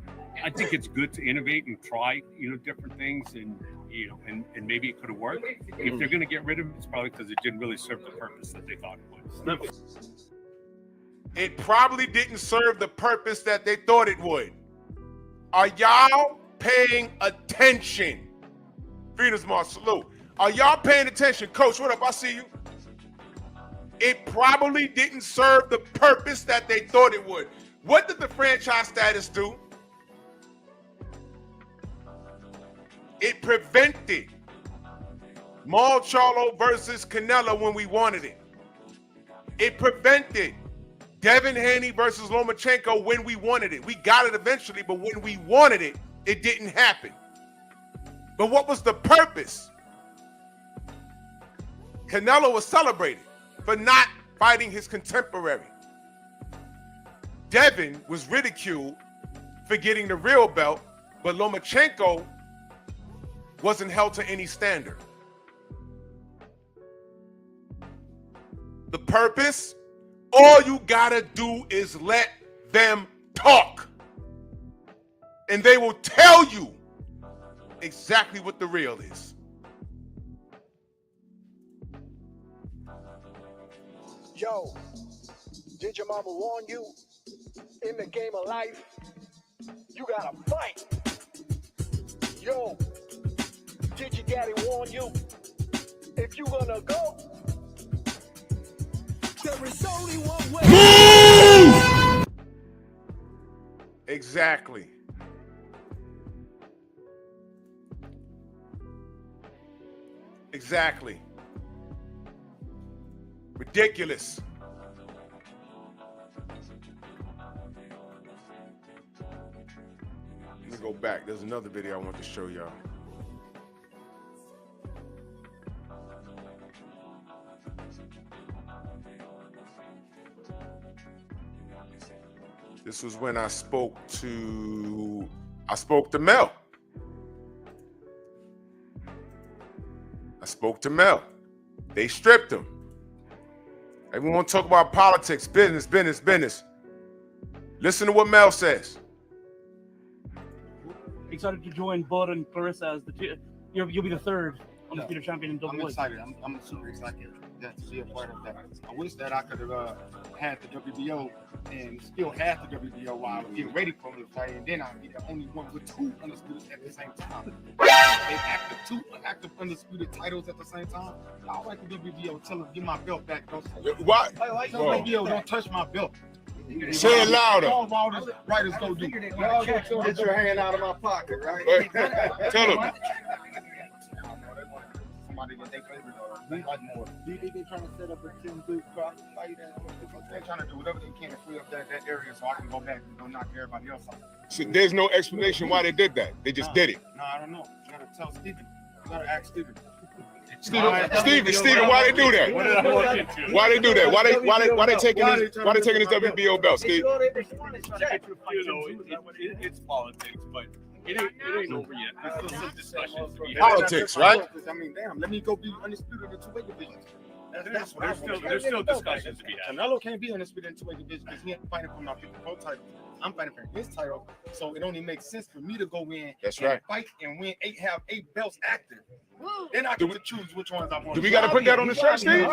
I think it's good to innovate and try, you know, different things, and, you know, and maybe it could have worked. If they're going to get rid of it, it's probably because it didn't really serve the purpose that they thought it was. It probably didn't serve the purpose that they thought it would. Are y'all paying attention? Venus Mars, salute. Are y'all paying attention? Coach, what up? I see you. It probably didn't serve the purpose that they thought it would. What did the franchise status do? It prevented Jermall Charlo versus Canelo when we wanted it. It prevented Devin Haney versus Lomachenko when we wanted it. We got it eventually, but when we wanted it, it didn't happen. But what was the purpose? Canelo was celebrated for not fighting his contemporary. Devin was ridiculed for getting the real belt, but Lomachenko wasn't held to any standard. The purpose, all you gotta do is let them talk. And they will tell you exactly what the real is. Yo, did your mama warn you? In the game of life, you gotta fight. Yo, did your daddy warn you? If you gonna go, there is only one way. Exactly. Exactly. Ridiculous. Let me go back. There's another video I want to show y'all. This was when I spoke to Mel. Mel. They stripped him. Everyone talk about politics, business. Listen to what Mel says. Excited to join Bud and Clarissa as you'll be the third. undisputed champion in double I'm weight. excited. I'm super excited to be a part of that. I wish that I could have had the WBO and still had the WBO while I was getting ready for the fight, and then I'd be the only one with two undisputed at the same time. Two active undisputed titles at the same time. I like the WBO. Tell them, get my belt back. Don't Why? tell WBO, don't touch my belt. Say it louder. All the writers go do. Get your hand out of my pocket, right? Tell them. Somebody that they favorite they trying to set up a 10 big fight, and they're trying to do whatever they can to free up that area so I can go back and go knock everybody else out. So there's no explanation why they did that. They just did it. No, I don't know. You gotta tell Steven. You gotta ask Steven. Steven, why they do that? What did I walk into? Why they do that? Why they taking this WBO belt, Steve? It's politics, but it ain't over yet. There's still some discussions to be had. Politics, right? I mean, damn, let me go be undisputed in two-weight divisions. That's what There's still discussions to be had. Canelo can't be undisputed in two-weight division because he ain't fighting for my 54 title. I'm fighting for his title, so it only makes sense for me to go in and fight and win have eight belts active. Then I get to choose which ones I want. Do we got to put that on the shirt, Steve? Yeah.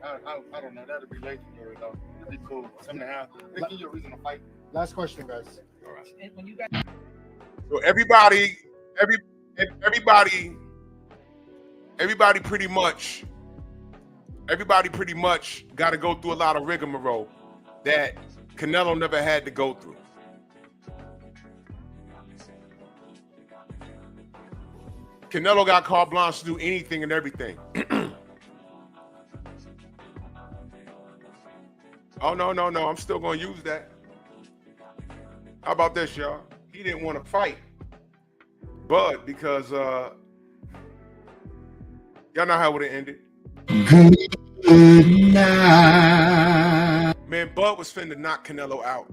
I don't know. That'd be legendary though. It'd be cool. Something to have. It'd give you a reason to fight. Last question, guys. All right. So everybody pretty much got to go through a lot of rigmarole that Canelo never had to go through. Canelo got carte blanche to do anything and everything. Oh, no. I'm still going to use that. How about this, y'all? He didn't want to fight Bud because y'all know how it would have ended. Good night. Man, Bud was finna knock Canelo out.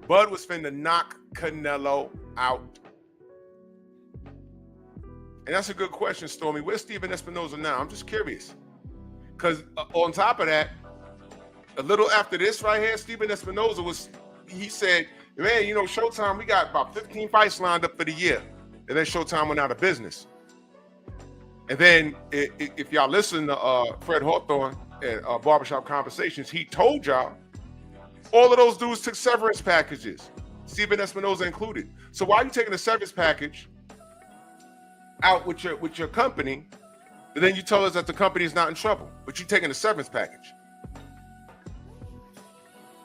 Bud was finna knock Canelo out. And that's a good question, Stormy. Where's Steven Espinoza now? I'm just curious. Because on top of that, a little after this right here, Steven Espinoza he said, man, you know, Showtime, we got about 15 fights lined up for the year. And then Showtime went out of business. And then if y'all listen to Fred Hawthorne at Barbershop Conversations, he told y'all all of those dudes took severance packages, Steven Espinoza included. So why are you taking a severance package out with your company, and then you tell us that the company is not in trouble, but you're taking a severance package?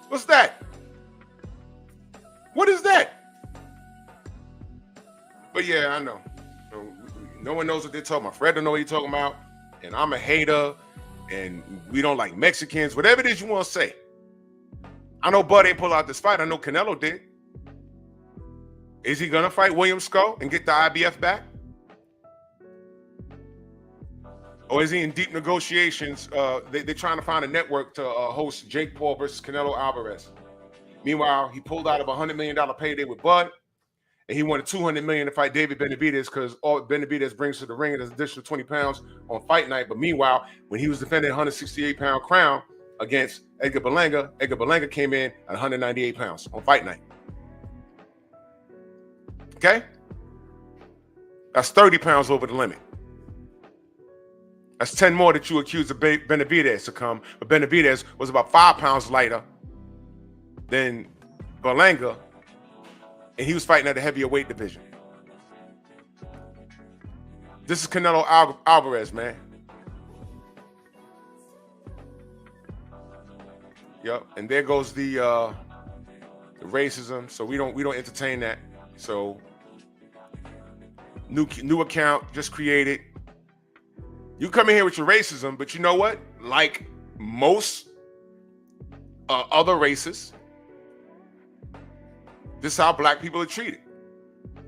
What's that? What is that? But yeah, I know. No one knows what they're talking about. Fred don't know what he's talking about, and I'm a hater, and we don't like Mexicans. Whatever it is you want to say. I know Bud ain't pull out this fight. I know Canelo did. Is he gonna fight William Skull and get the IBF back? Or is he in deep negotiations? They're trying to find a network to host Jake Paul versus Canelo Alvarez. Meanwhile, he pulled out of a $100 million payday with Bud, and he wanted $200 million to fight David Benavidez because all Benavidez brings to the ring is an additional 20 pounds on fight night. But meanwhile, when he was defending a 168-pound crown against Edgar Berlanga came in at 198 pounds on fight night. Okay? That's 30 pounds over the limit. That's 10 more that you accused of Benavidez to come. But Benavidez was about 5 pounds lighter than Berlanga, and he was fighting at the heavier weight division. This is Canelo Alvarez, man. Yep, and there goes the racism. So we don't entertain that. So new account just created. You come in here with your racism, but you know what? Like most other races, this is how black people are treated.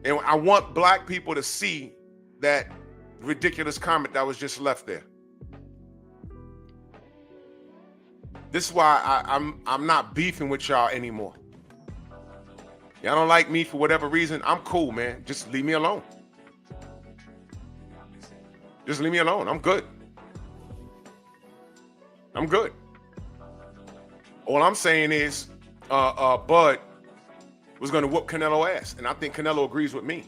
And I want black people to see that ridiculous comment that was just left there. This is why I'm not beefing with y'all anymore. Y'all don't like me for whatever reason. I'm cool, man. Just leave me alone. Just leave me alone. I'm good. I'm good. All I'm saying is, Bud, was going to whoop Canelo ass. And I think Canelo agrees with me.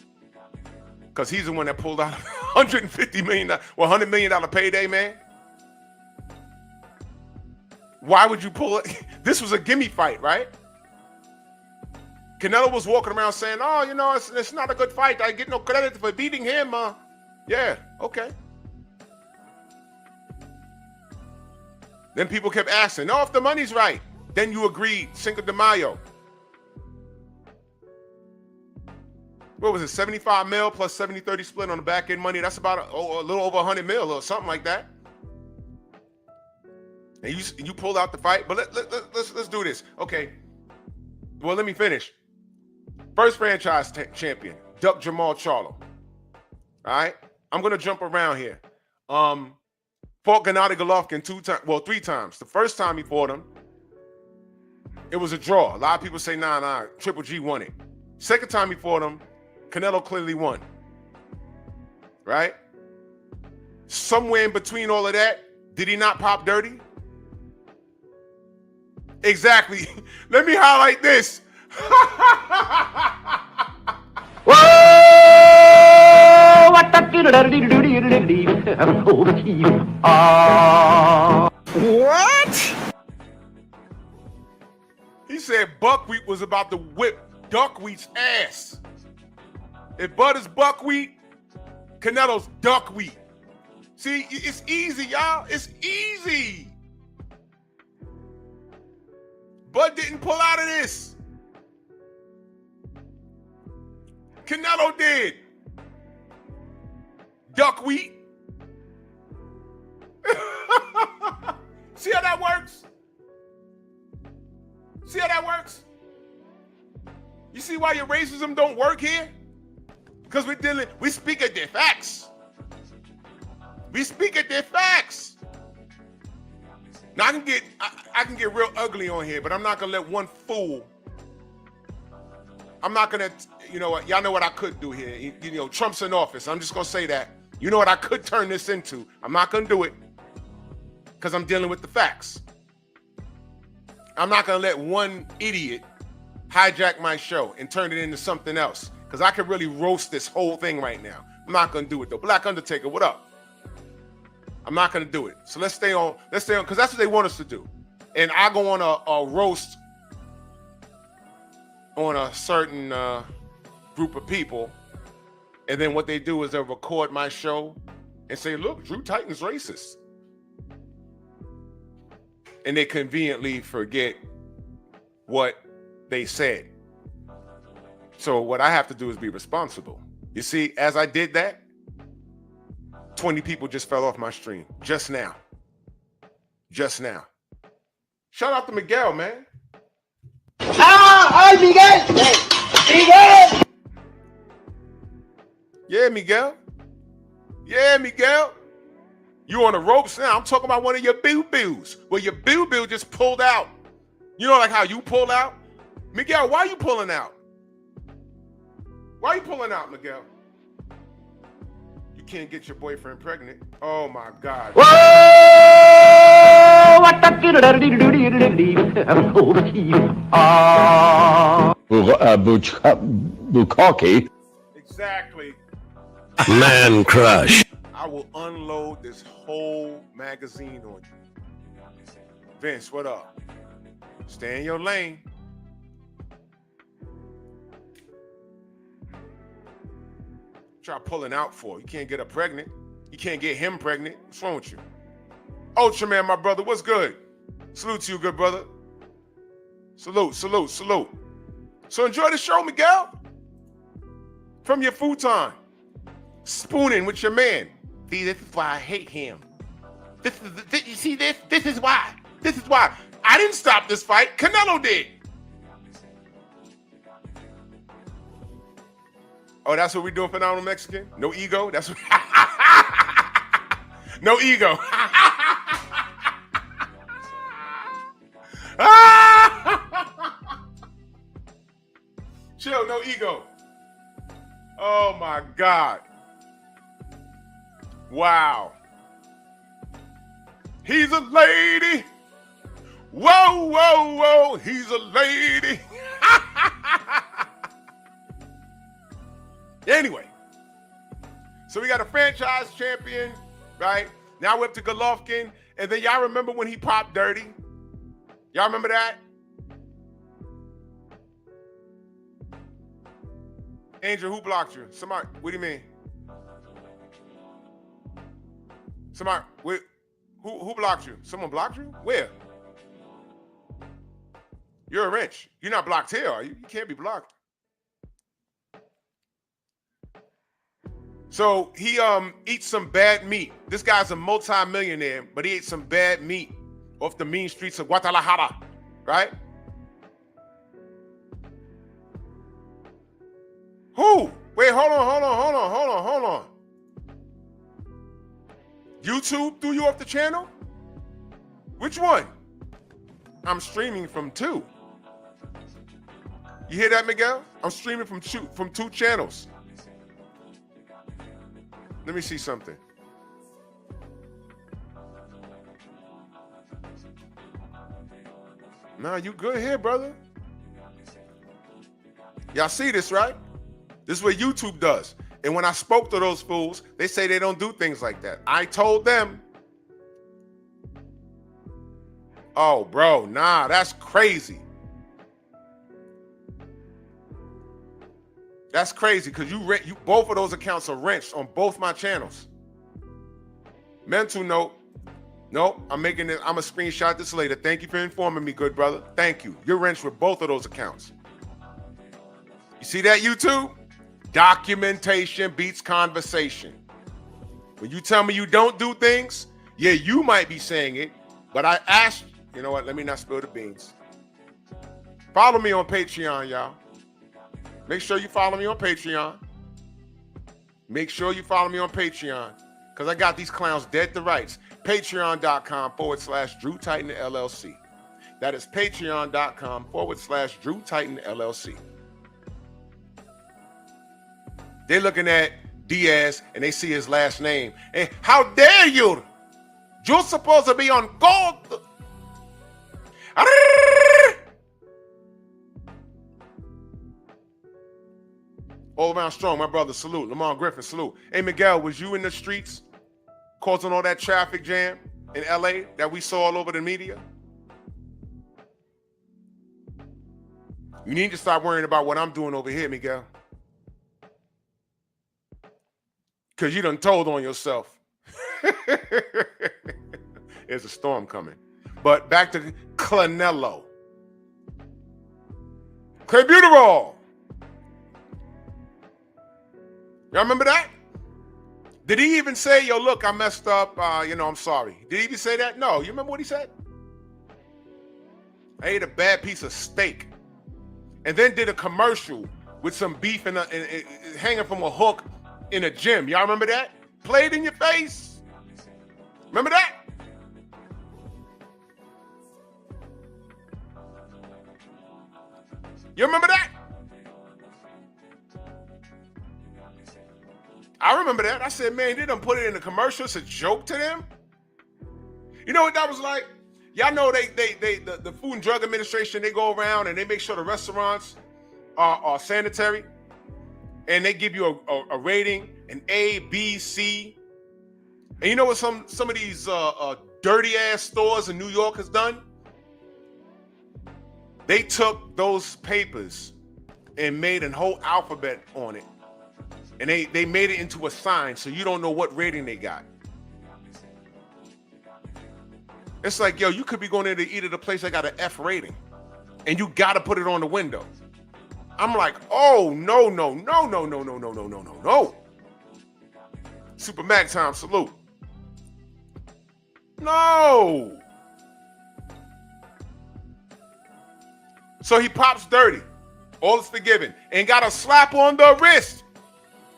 Because he's the one that pulled out $150 million, $100 million payday, man. Why would you pull it? This was a gimme fight, right? Canelo was walking around saying, oh, you know, it's not a good fight. I get no credit for beating him. Yeah, okay. Then people kept asking, no, if the money's right. Then you agreed, Cinco de Mayo. What was it, 75 mil plus 70-30 split on the back end money? That's about a little over 100 mil or something like that. And you pulled out the fight, but let's do this. Okay. Well, let me finish. First franchise champion, Duck Jermall Charlo. All right, I'm gonna jump around here. Fought Gennady Golovkin 3 times. The first time he fought him, it was a draw. A lot of people say, nah, Triple G won it. Second time he fought him, Canelo clearly won. Right? Somewhere in between all of that, did he not pop dirty? Exactly. Let me highlight this. What? He said buckwheat was about to whip duckweed's ass. If Bud is buckwheat, Canelo's duckweed. See, it's easy, y'all. It's easy. Bud didn't pull out of this. Canelo did. Duckweed. See how that works? See how that works? You see why your racism don't work here? Because we speak at their facts. We speak at their facts. Now I can get real ugly on here, but I'm not gonna let one fool. I'm not gonna, you know what? Y'all know what I could do here. You know, Trump's in office. I'm just gonna say that. You know what I could turn this into? I'm not gonna do it because I'm dealing with the facts. I'm not gonna let one idiot hijack my show and turn it into something else because I could really roast this whole thing right now. I'm not gonna do it though. Black Undertaker, what up? I'm not gonna do it. So let's stay on, because that's what they want us to do. And I go on a roast on a certain group of people, and then what they do is they'll record my show and say, look, Drew Titan's racist. And they conveniently forget what they said. So what I have to do is be responsible. You see, as I did that, 20 people just fell off my stream just now. Just now. Shout out to Miguel, man. ¡Ay, Miguel! ¡Miguel! Yeah, Miguel. Yeah, Miguel. You on the ropes now. I'm talking about one of your boo-boos. Well, your boo-boo just pulled out. You know, like how you pulled out? Miguel, why are you pulling out? Why are you pulling out, Miguel? You can't get your boyfriend pregnant. Oh, my God. Bukkake. Exactly. Man crush. I will unload this whole magazine on you. Vince, what up? Stay in your lane. Try pulling out for. You can't get her pregnant. You can't get him pregnant. What's wrong with you? Ultraman, my brother, what's good? Salute to you, good brother. Salute, salute, salute. So enjoy the show, Miguel. From your futon. Spooning with your man. See, this is why I hate him. You see this? This is why. This is why. I didn't stop this fight. Canelo did. Oh, that's what we're doing, Phenomenal Mexican? No ego? That's what... No ego. Chill, no ego. Oh, my God. Wow. He's a lady. Whoa, whoa, whoa. He's a lady. Anyway, so we got a franchise champion, right? Now we're up to Golovkin. And then y'all remember when he popped Dirty? Y'all remember that? Angel, who blocked you? Somebody, what do you mean? Somebody, who blocked you? Someone blocked you? Where? You're a wrench. You're not blocked here, are you? You can't be blocked. So he eats some bad meat. This guy's a multi-millionaire, but he ate some bad meat off the mean streets of Guadalajara, right? Who? Wait, hold on. YouTube threw you off the channel? Which one? I'm streaming from 2. You hear that, Miguel? I'm streaming from two channels. Let me see something. Nah, you good here, brother. Y'all see this, right? This is what YouTube does. And when I spoke to those fools, they say they don't do things like that. I told them, oh, bro, nah, that's crazy. That's crazy because you both of those accounts are wrenched on both my channels. Mental note. Nope, I'm making it. I'm gonna screenshot this later. Thank you for informing me, good brother. Thank you. You're wrenched with both of those accounts. You see that, YouTube? Documentation beats conversation. When you tell me you don't do things, yeah, you might be saying it, but I asked, you know what? Let me not spill the beans. Follow me on Patreon, y'all. Make sure you follow me on Patreon. Make sure you follow me on Patreon because I got these clowns dead to rights. Patreon.com/Drew Titan LLC. That is Patreon.com/Drew Titan LLC. They're looking at Diaz and they see his last name. And how dare you? You're supposed to be on gold. All around strong, my brother, salute. Lamar Griffin, salute. Hey, Miguel, was you in the streets causing all that traffic jam in LA that we saw all over the media? You need to stop worrying about what I'm doing over here, Miguel. Because you done told on yourself. There's a storm coming. But back to Canelo. Clenbuterol. Y'all remember that? Did he even say, yo, look, I messed up, I'm sorry. Did he even say that? No. You remember what he said? I ate a bad piece of steak. And then did a commercial with some beef and hanging from a hook in a gym. Y'all remember that? Played in your face. Remember that? You remember that? I remember that. I said, man, they done put it in the commercial. It's a joke to them. You know what that was like? Y'all know the Food and Drug Administration, they go around and they make sure the restaurants are sanitary. And they give you a rating, an A, B, C. And you know what some of these dirty ass stores in New York has done? They took those papers and made a whole alphabet on it. And they made it into a sign so you don't know what rating they got. It's like, yo, you could be going in to eat at a place that got an F rating. And you got to put it on the window. I'm like, oh, no. Super Mac time, salute. No. So he pops dirty. All is forgiven. And got a slap on the wrist.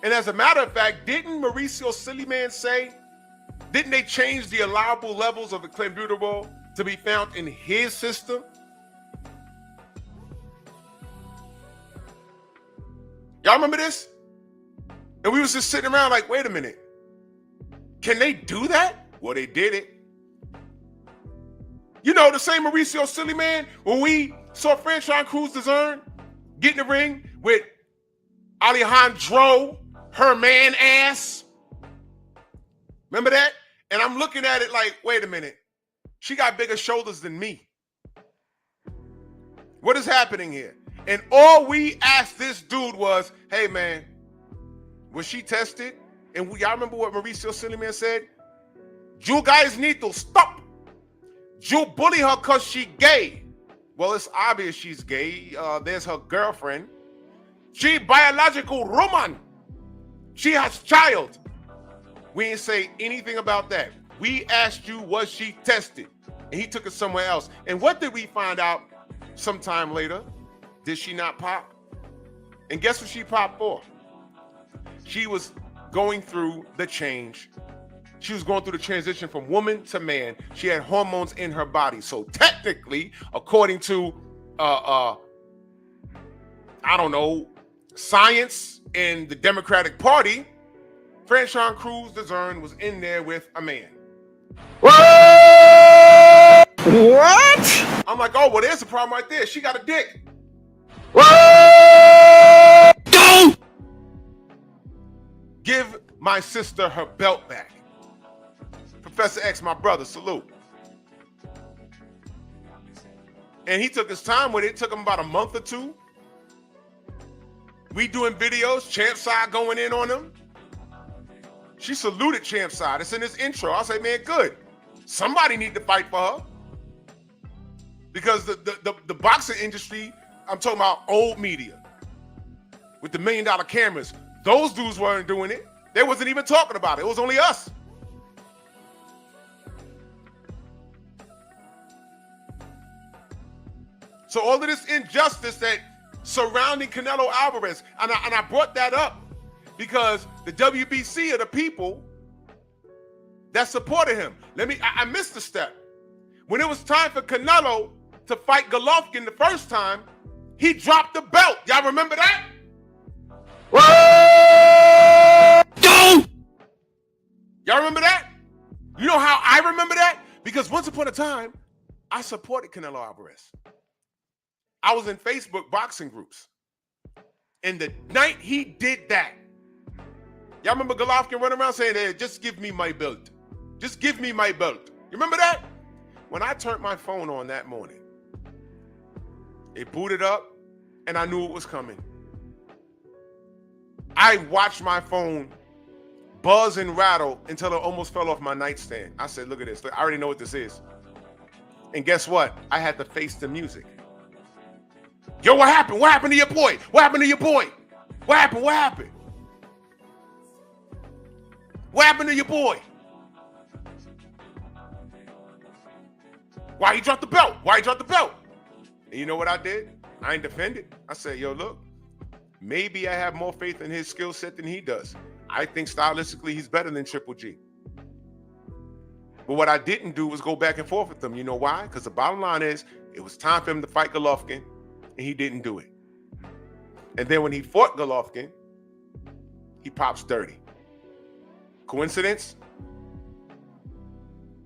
And as a matter of fact, didn't Mauricio Sulaiman say, didn't they change the allowable levels of the Clenbuterol to be found in his system? Y'all remember this? And we was just sitting around like, wait a minute. Can they do that? Well, they did it. You know, the same Mauricio Sulaiman, when we saw Franchise Cruz Dezern get in the ring with Alejandro, her man ass. Remember that? And I'm looking at it like, wait a minute. She got bigger shoulders than me. What is happening here? And all we asked this dude was, hey, man, was she tested? And y'all remember what Mauricio Sulaiman said? You guys need to stop. You bully her because she gay. Well, it's obvious she's gay. There's her girlfriend. She biological woman. She has child. We didn't say anything about that. We asked you, was she tested? And he took it somewhere else. And what did we find out sometime later? Did she not pop? And guess what she popped for? She was going through the change. She was going through the transition from woman to man. She had hormones in her body. So technically, according to, I don't know, science in the Democratic Party, Franchon Cruz Dezern was in there with a man. What? I'm like, oh, well, there's a problem right there. She got a dick. What? Don't! Give my sister her belt back. Professor X, my brother, salute. And he took his time with it. It took him about a month or two. We doing videos, Champ Side going in on him. She saluted Champ Side. It's in his intro. I say, man, good. Somebody need to fight for her. Because the boxing industry, I'm talking about old media with the $1 million cameras, those dudes weren't doing it. They wasn't even talking about it. It was only us. So all of this injustice that surrounding Canelo Alvarez, and I brought that up because the WBC are the people that supported him. I missed a step. When it was time for Canelo to fight Golovkin the first time, he dropped the belt. Y'all remember that? Don't! Y'all remember that? You know how I remember that? Because once upon a time, I supported Canelo Alvarez. I was in Facebook boxing groups. And the night he did that, y'all remember Golovkin running around saying, hey, just give me my belt. Just give me my belt. You remember that? When I turned my phone on that morning, it booted up and I knew it was coming. I watched my phone buzz and rattle until it almost fell off my nightstand. I said, look at this. I already know what this is. And guess what? I had to face the music. Yo, what happened? What happened to your boy? What happened to your boy? What happened? What happened? What happened to your boy? Why he dropped the belt? Why he dropped the belt? And you know what I did? I ain't defended. I said, yo, look, maybe I have more faith in his skill set than he does. I think stylistically he's better than Triple G. But what I didn't do was go back and forth with them. You know why? Because the bottom line is it was time for him to fight Golovkin, and he didn't do it. And then when he fought Golovkin, he pops 30. Coincidence?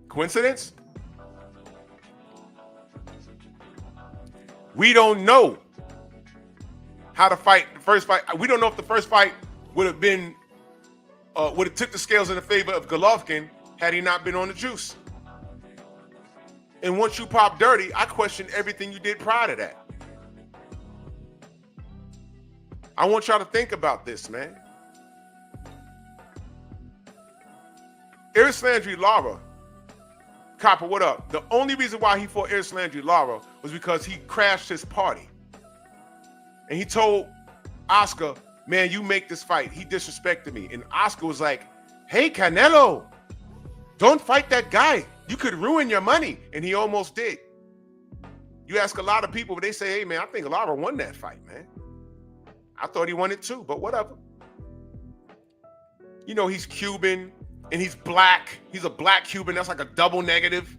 Coincidence? We don't know how to fight the first fight. We don't know if the first fight would have been, would have tipped the scales in the favor of Golovkin had he not been on the juice. And once you pop dirty, I question everything you did prior to that. I want y'all to think about this, man. Iris Landry Lara, Copper, what up? The only reason why he fought Iris Landry Lara was because he crashed his party. And he told Oscar, man, you make this fight. He disrespected me. And Oscar was like, hey, Canelo, don't fight that guy. You could ruin your money. And he almost did. You ask a lot of people, but they say, hey, man, I think Lara won that fight, man. I thought he won it too, but whatever. You know, he's Cuban and he's black. He's a black Cuban. That's like a double negative.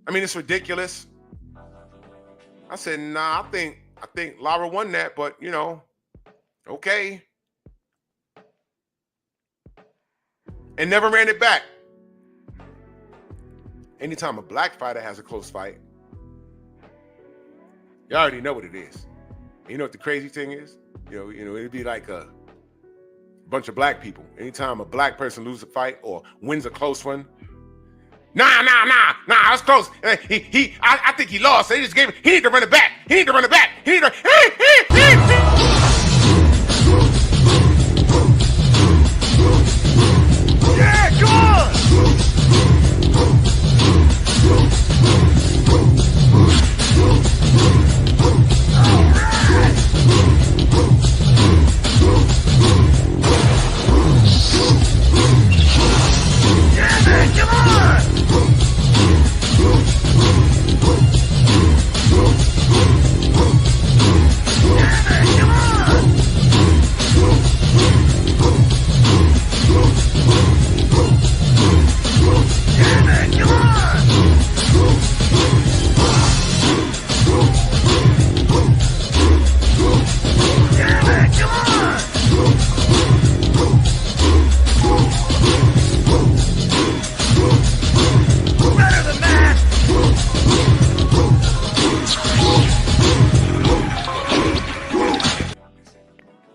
I mean, it's ridiculous. I said, nah, I think Lara won that, but you know, okay. And never ran it back. Anytime a black fighter has a close fight, you already know what it is. And you know what the crazy thing is? it'd be like a bunch of black people. Anytime a black person loses a fight or wins a close one, nah, that's close. I think he lost. They just gave him. He need to run it back. He need to run it back. He need to. Yeah, come on. Yeah, man, come on.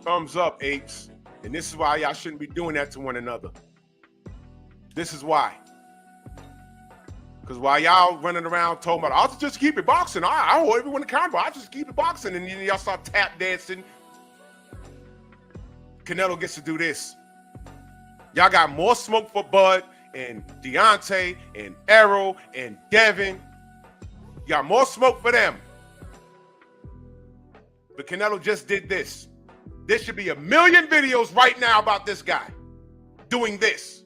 Thumbs up, apes. And this is why y'all shouldn't be doing that to one another. This is why. Because while y'all running around talking about, I'll just keep it boxing. I hold everyone accountable. I'll just keep it boxing. And then y'all start tap dancing. Canelo gets to do this. Y'all got more smoke for Bud and Deontay and Errol and Devin. Y'all more smoke for them. But Canelo just did this. There should be 1 million videos right now about this guy doing this.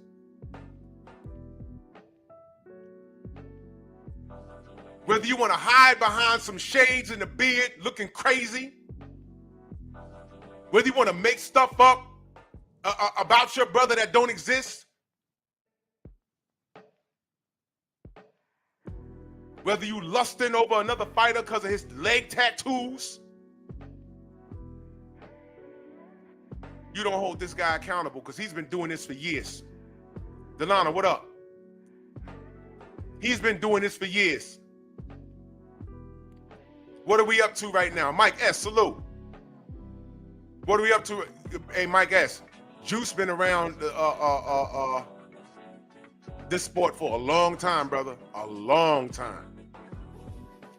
Whether you want to hide behind some shades in the beard looking crazy, whether you want to make stuff up about your brother that don't exist, whether you lusting over another fighter because of his leg tattoos, you don't hold this guy accountable because he's been doing this for years. Delana, what up? He's been doing this for years. What are we up to right now? Mike S, salute. What are we up to? Hey, Mike S, Juice been around this sport for a long time, brother. A long time.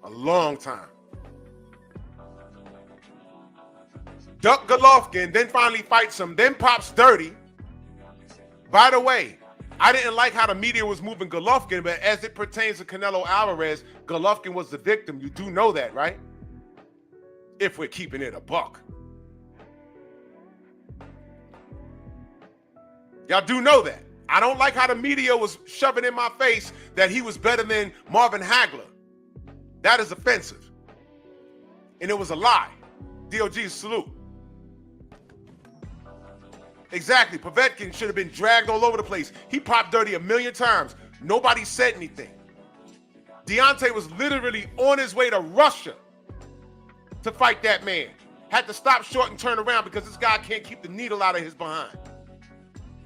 A long time. Duck Golovkin, then finally fights him, then pops 30. By the way, I didn't like how the media was moving Golovkin, but as it pertains to Canelo Alvarez, Golovkin was the victim. You do know that, right? If we're keeping it a buck. Y'all do know that. I don't like how the media was shoving in my face that he was better than Marvin Hagler. That is offensive. And it was a lie. DOG, salute. Exactly. Povetkin should have been dragged all over the place. He popped dirty 1 million times. Nobody said anything. Deontay was literally on his way to Russia to fight that man. Had to stop short and turn around because this guy can't keep the needle out of his behind.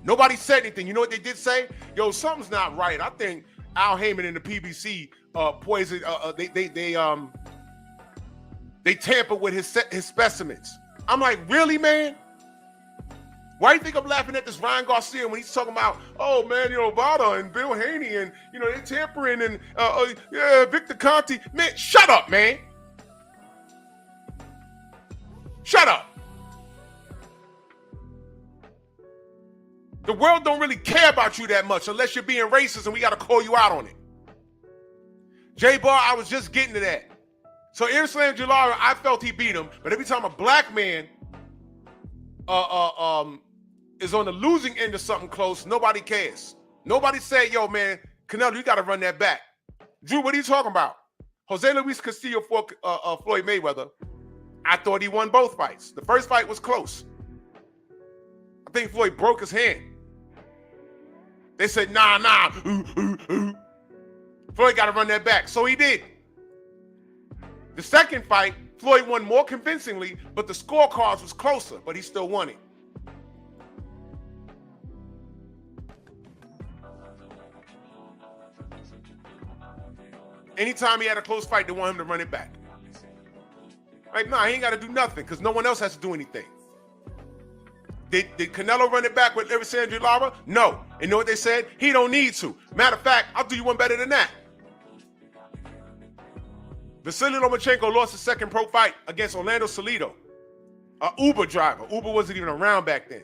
Nobody said anything. You know what they did say? Yo, something's not right. I think Al Heyman and the PBC poisoned. They tampered with his specimens. I'm like, really, man? Why do you think I'm laughing at this Ryan Garcia when he's talking about, oh man, Vada and Bill Haney and they're tampering and Victor Conte? Man, shut up, man. Shut up. The world don't really care about you that much unless you're being racist and we got to call you out on it. J-Bar, I was just getting to that. So Islam Jalari, I felt he beat him, but every time a black man is on the losing end of something close, nobody cares. Nobody said, yo, man, Canelo, you got to run that back. Drew, what are you talking about? Jose Luis Castillo fought Floyd Mayweather. I thought he won both fights. The first fight was close. I think Floyd broke his hand. They said, nah. Floyd got to run that back. So he did. The second fight, Floyd won more convincingly, but the scorecards was closer, but he still won it. Anytime he had a close fight, they want him to run it back. Like, nah, he ain't got to do nothing because no one else has to do anything. Did Canelo run it back with Alexandre Lara? No. And you know what they said? He don't need to. Matter of fact, I'll do you one better than that. Vasily Lomachenko lost his second pro fight against Orlando Salido, an Uber driver. Uber wasn't even around back then.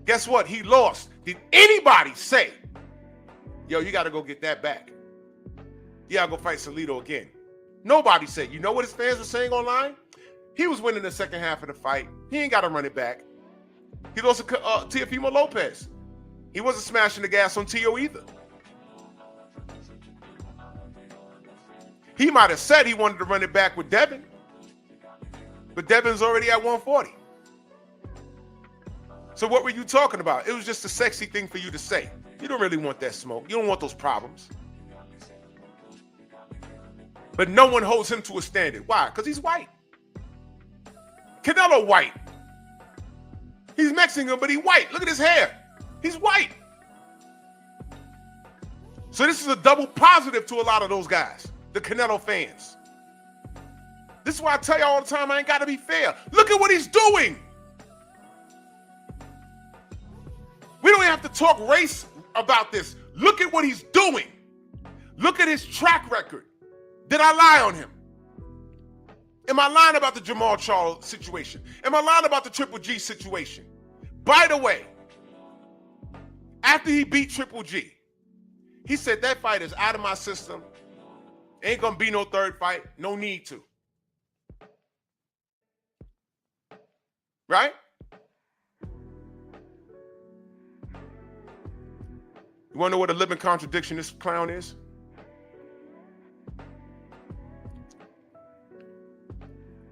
Guess what? He lost. Did anybody say, yo, you got to go get that back? You got to go fight Salido again? Nobody said. You know what his fans were saying online? He was winning the second half of the fight. He ain't got to run it back. He lost to Teofimo Lopez. He wasn't smashing the gas on Tio either. He might have said he wanted to run it back with Devin, but Devin's already at 140. So what were you talking about? It was just a sexy thing for you to say. You don't really want that smoke. You don't want those problems. But no one holds him to a standard. Why? Because he's white. Canelo white. He's Mexican, but he's white. Look at his hair. He's white. So this is a double positive to a lot of those guys, the Canelo fans. This is why I tell you all the time, I ain't got to be fair. Look at what he's doing. We don't even have to talk race about this. Look at what he's doing. Look at his track record. Did I lie on him? Am I lying about the Jermall Charlo situation? Am I lying about the Triple G situation? By the way, after he beat Triple G, he said that fight is out of my system. Ain't gonna be no third fight. No need to. Right? You wanna know what a living contradiction this clown is?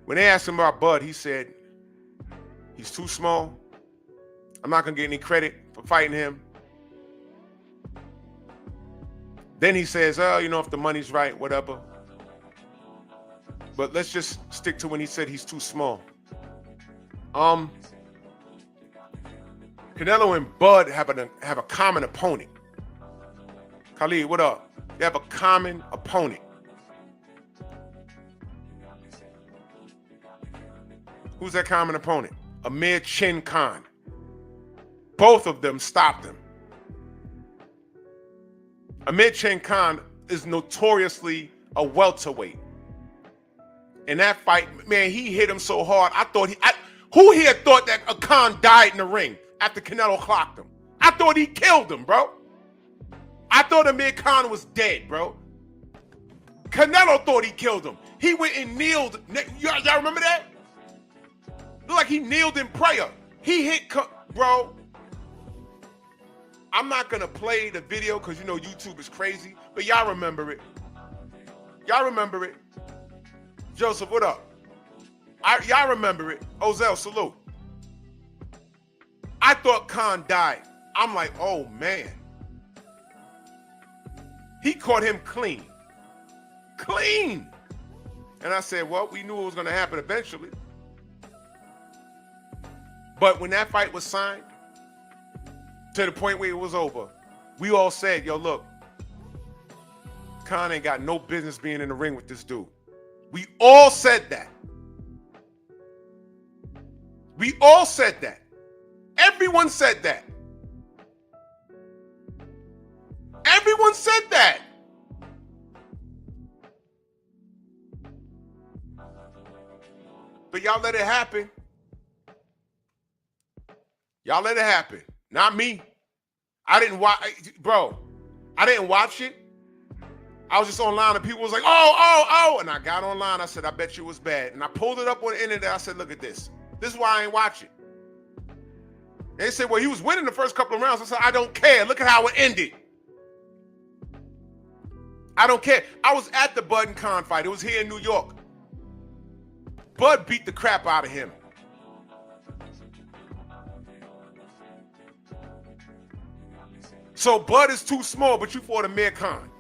When they asked him about Bud, he said, he's too small. I'm not gonna get any credit for fighting him. Then he says, oh, you know, if the money's right, whatever. But let's just stick to when he said he's too small. Canelo and Bud have a common opponent. Khalid, what up? They have a common opponent. Who's that common opponent? Amir Khan. Both of them stopped him. Amir Khan is notoriously a welterweight. In that fight, man, he hit him so hard. Who here thought that Khan died in the ring after Canelo clocked him? I thought he killed him, bro. I thought Amir Khan was dead, bro. Canelo thought he killed him. He went and kneeled. Y'all remember that? Looked like he kneeled in prayer. He hit, bro. I'm not going to play the video because, you know, YouTube is crazy, but y'all remember it. Y'all remember it. Joseph, what up? Y'all remember it. Ozell, salute. I thought Khan died. I'm like, oh, man. He caught him clean. Clean. And I said, well, we knew it was going to happen eventually. But when that fight was signed, to the point where it was over, we all said, yo, look, Khan ain't got no business being in the ring with this dude. We all said that. We all said that. Everyone said that. Everyone said that. But y'all let it happen. Y'all let it happen. Not me. I didn't watch, bro. I didn't watch it. I was just online and people was like, oh. And I got online. I said, I bet you it was bad. And I pulled it up on the internet. I said, look at this. This is why I ain't watch it. They said, well, he was winning the first couple of rounds. I said, I don't care. Look at how it ended. I don't care. I was at the Bud and Khan fight. It was here in New York. Bud beat the crap out of him. So Bud is too small, but you fought Amir Khan.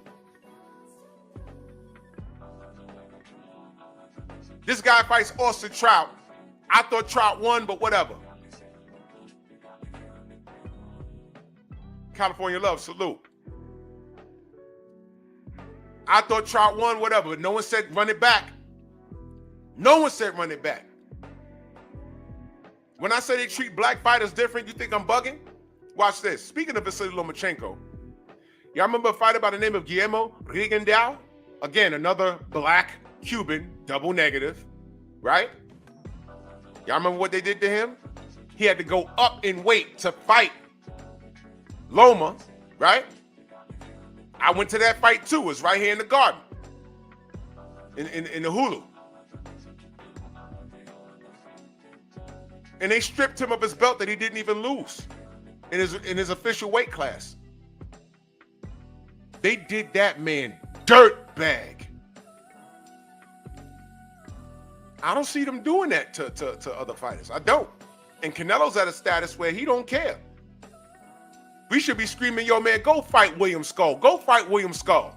This guy fights Austin Trout. I thought Trout won, but whatever. California love, salute. I thought Trout won, whatever, but no one said run it back. No one said run it back. When I say they treat black fighters different, you think I'm bugging? Watch this. Speaking of Vasily Lomachenko, y'all remember a fighter by the name of Guillermo Rigondeaux? Again, another black Cuban, double negative, right? Y'all remember what they did to him? He had to go up in weight to fight Loma, right? I went to that fight too. It's right here in the garden, in the Hulu. And they stripped him of his belt that he didn't even lose in his official weight class. They did that man dirt bag. I don't see them doing that to other fighters. I don't. And Canelo's at a status where he don't care. We should be screaming, yo, man, go fight William Skull. Go fight William Skull.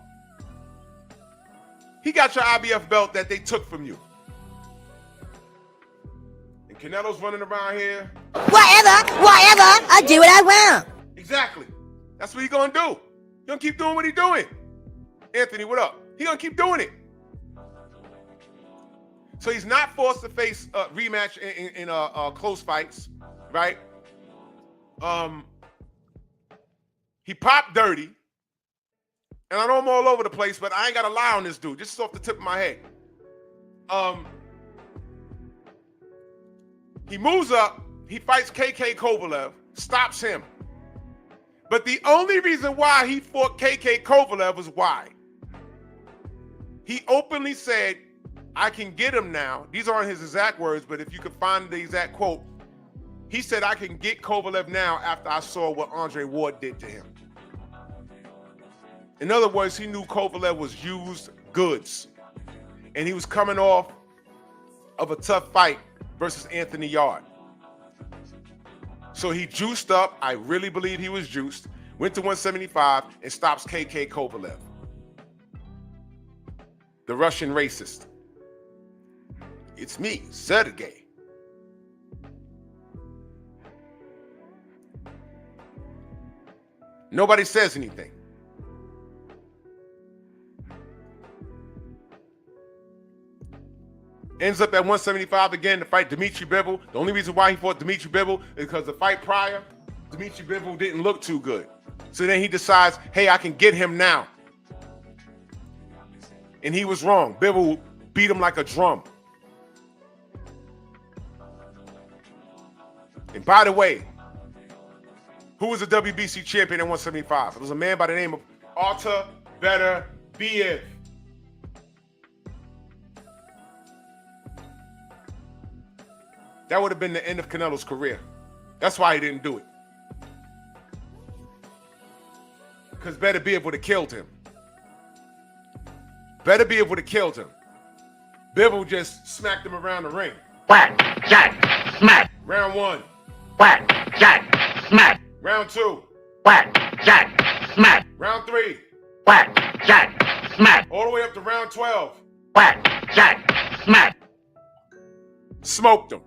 He got your IBF belt that they took from you. And Canelo's running around here. Whatever, I do what I want. Exactly. That's what he gonna do. He gonna keep doing what he doing. Anthony, what up? He gonna keep doing it. So he's not forced to face a rematch in close fights, right? He popped dirty. And I know I'm all over the place, but I ain't got to lie on this dude. Just off the tip of my head. He moves up. He fights KK Kovalev. Stops him. But the only reason why he fought KK Kovalev was why. He openly said, I can get him now. These aren't his exact words, but if you could find the exact quote, he said, I can get Kovalev now after I saw what Andre Ward did to him. In other words, he knew Kovalev was used goods. And he was coming off of a tough fight versus Anthony Yard. So he juiced up. I really believe he was juiced. Went to 175 and stops KK Kovalev. The Russian racist. It's me, Sergey. Nobody says anything. Ends up at 175 again to fight Dmitry Bivol. The only reason why he fought Dmitry Bivol is because the fight prior, Dmitry Bivol didn't look too good. So then he decides, hey, I can get him now. And he was wrong. Bivol beat him like a drum. And by the way, who was the WBC champion at 175? It was a man by the name of Artur Benavidez. That would have been the end of Canelo's career. That's why he didn't do it. Because Benavidez would have killed him. Benavidez would have killed him. Bivol just smacked him around the ring. Whack, jack, smack. Round one. Whack, jack, smack. Round two. Whack, jack, smack. Round three. Whack, jack, smack. All the way up to round 12. Whack, jack, smack. Smoked him.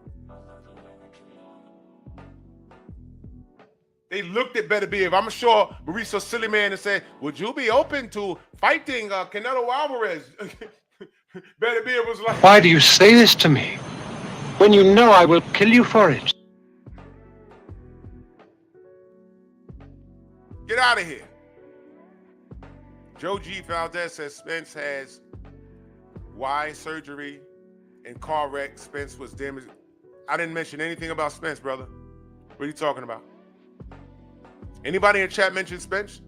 They looked at Benavidez. I'm sure Mauricio Sulaiman and said, would you be open to fighting Canelo Alvarez? Benavidez was like, why do you say this to me when you know I will kill you for it? Get out of here. Joe G. Valdez says Spence has Y surgery and car wreck. Spence was damaged. I didn't mention anything about Spence, brother. What are you talking about? Anybody in chat mention Spence?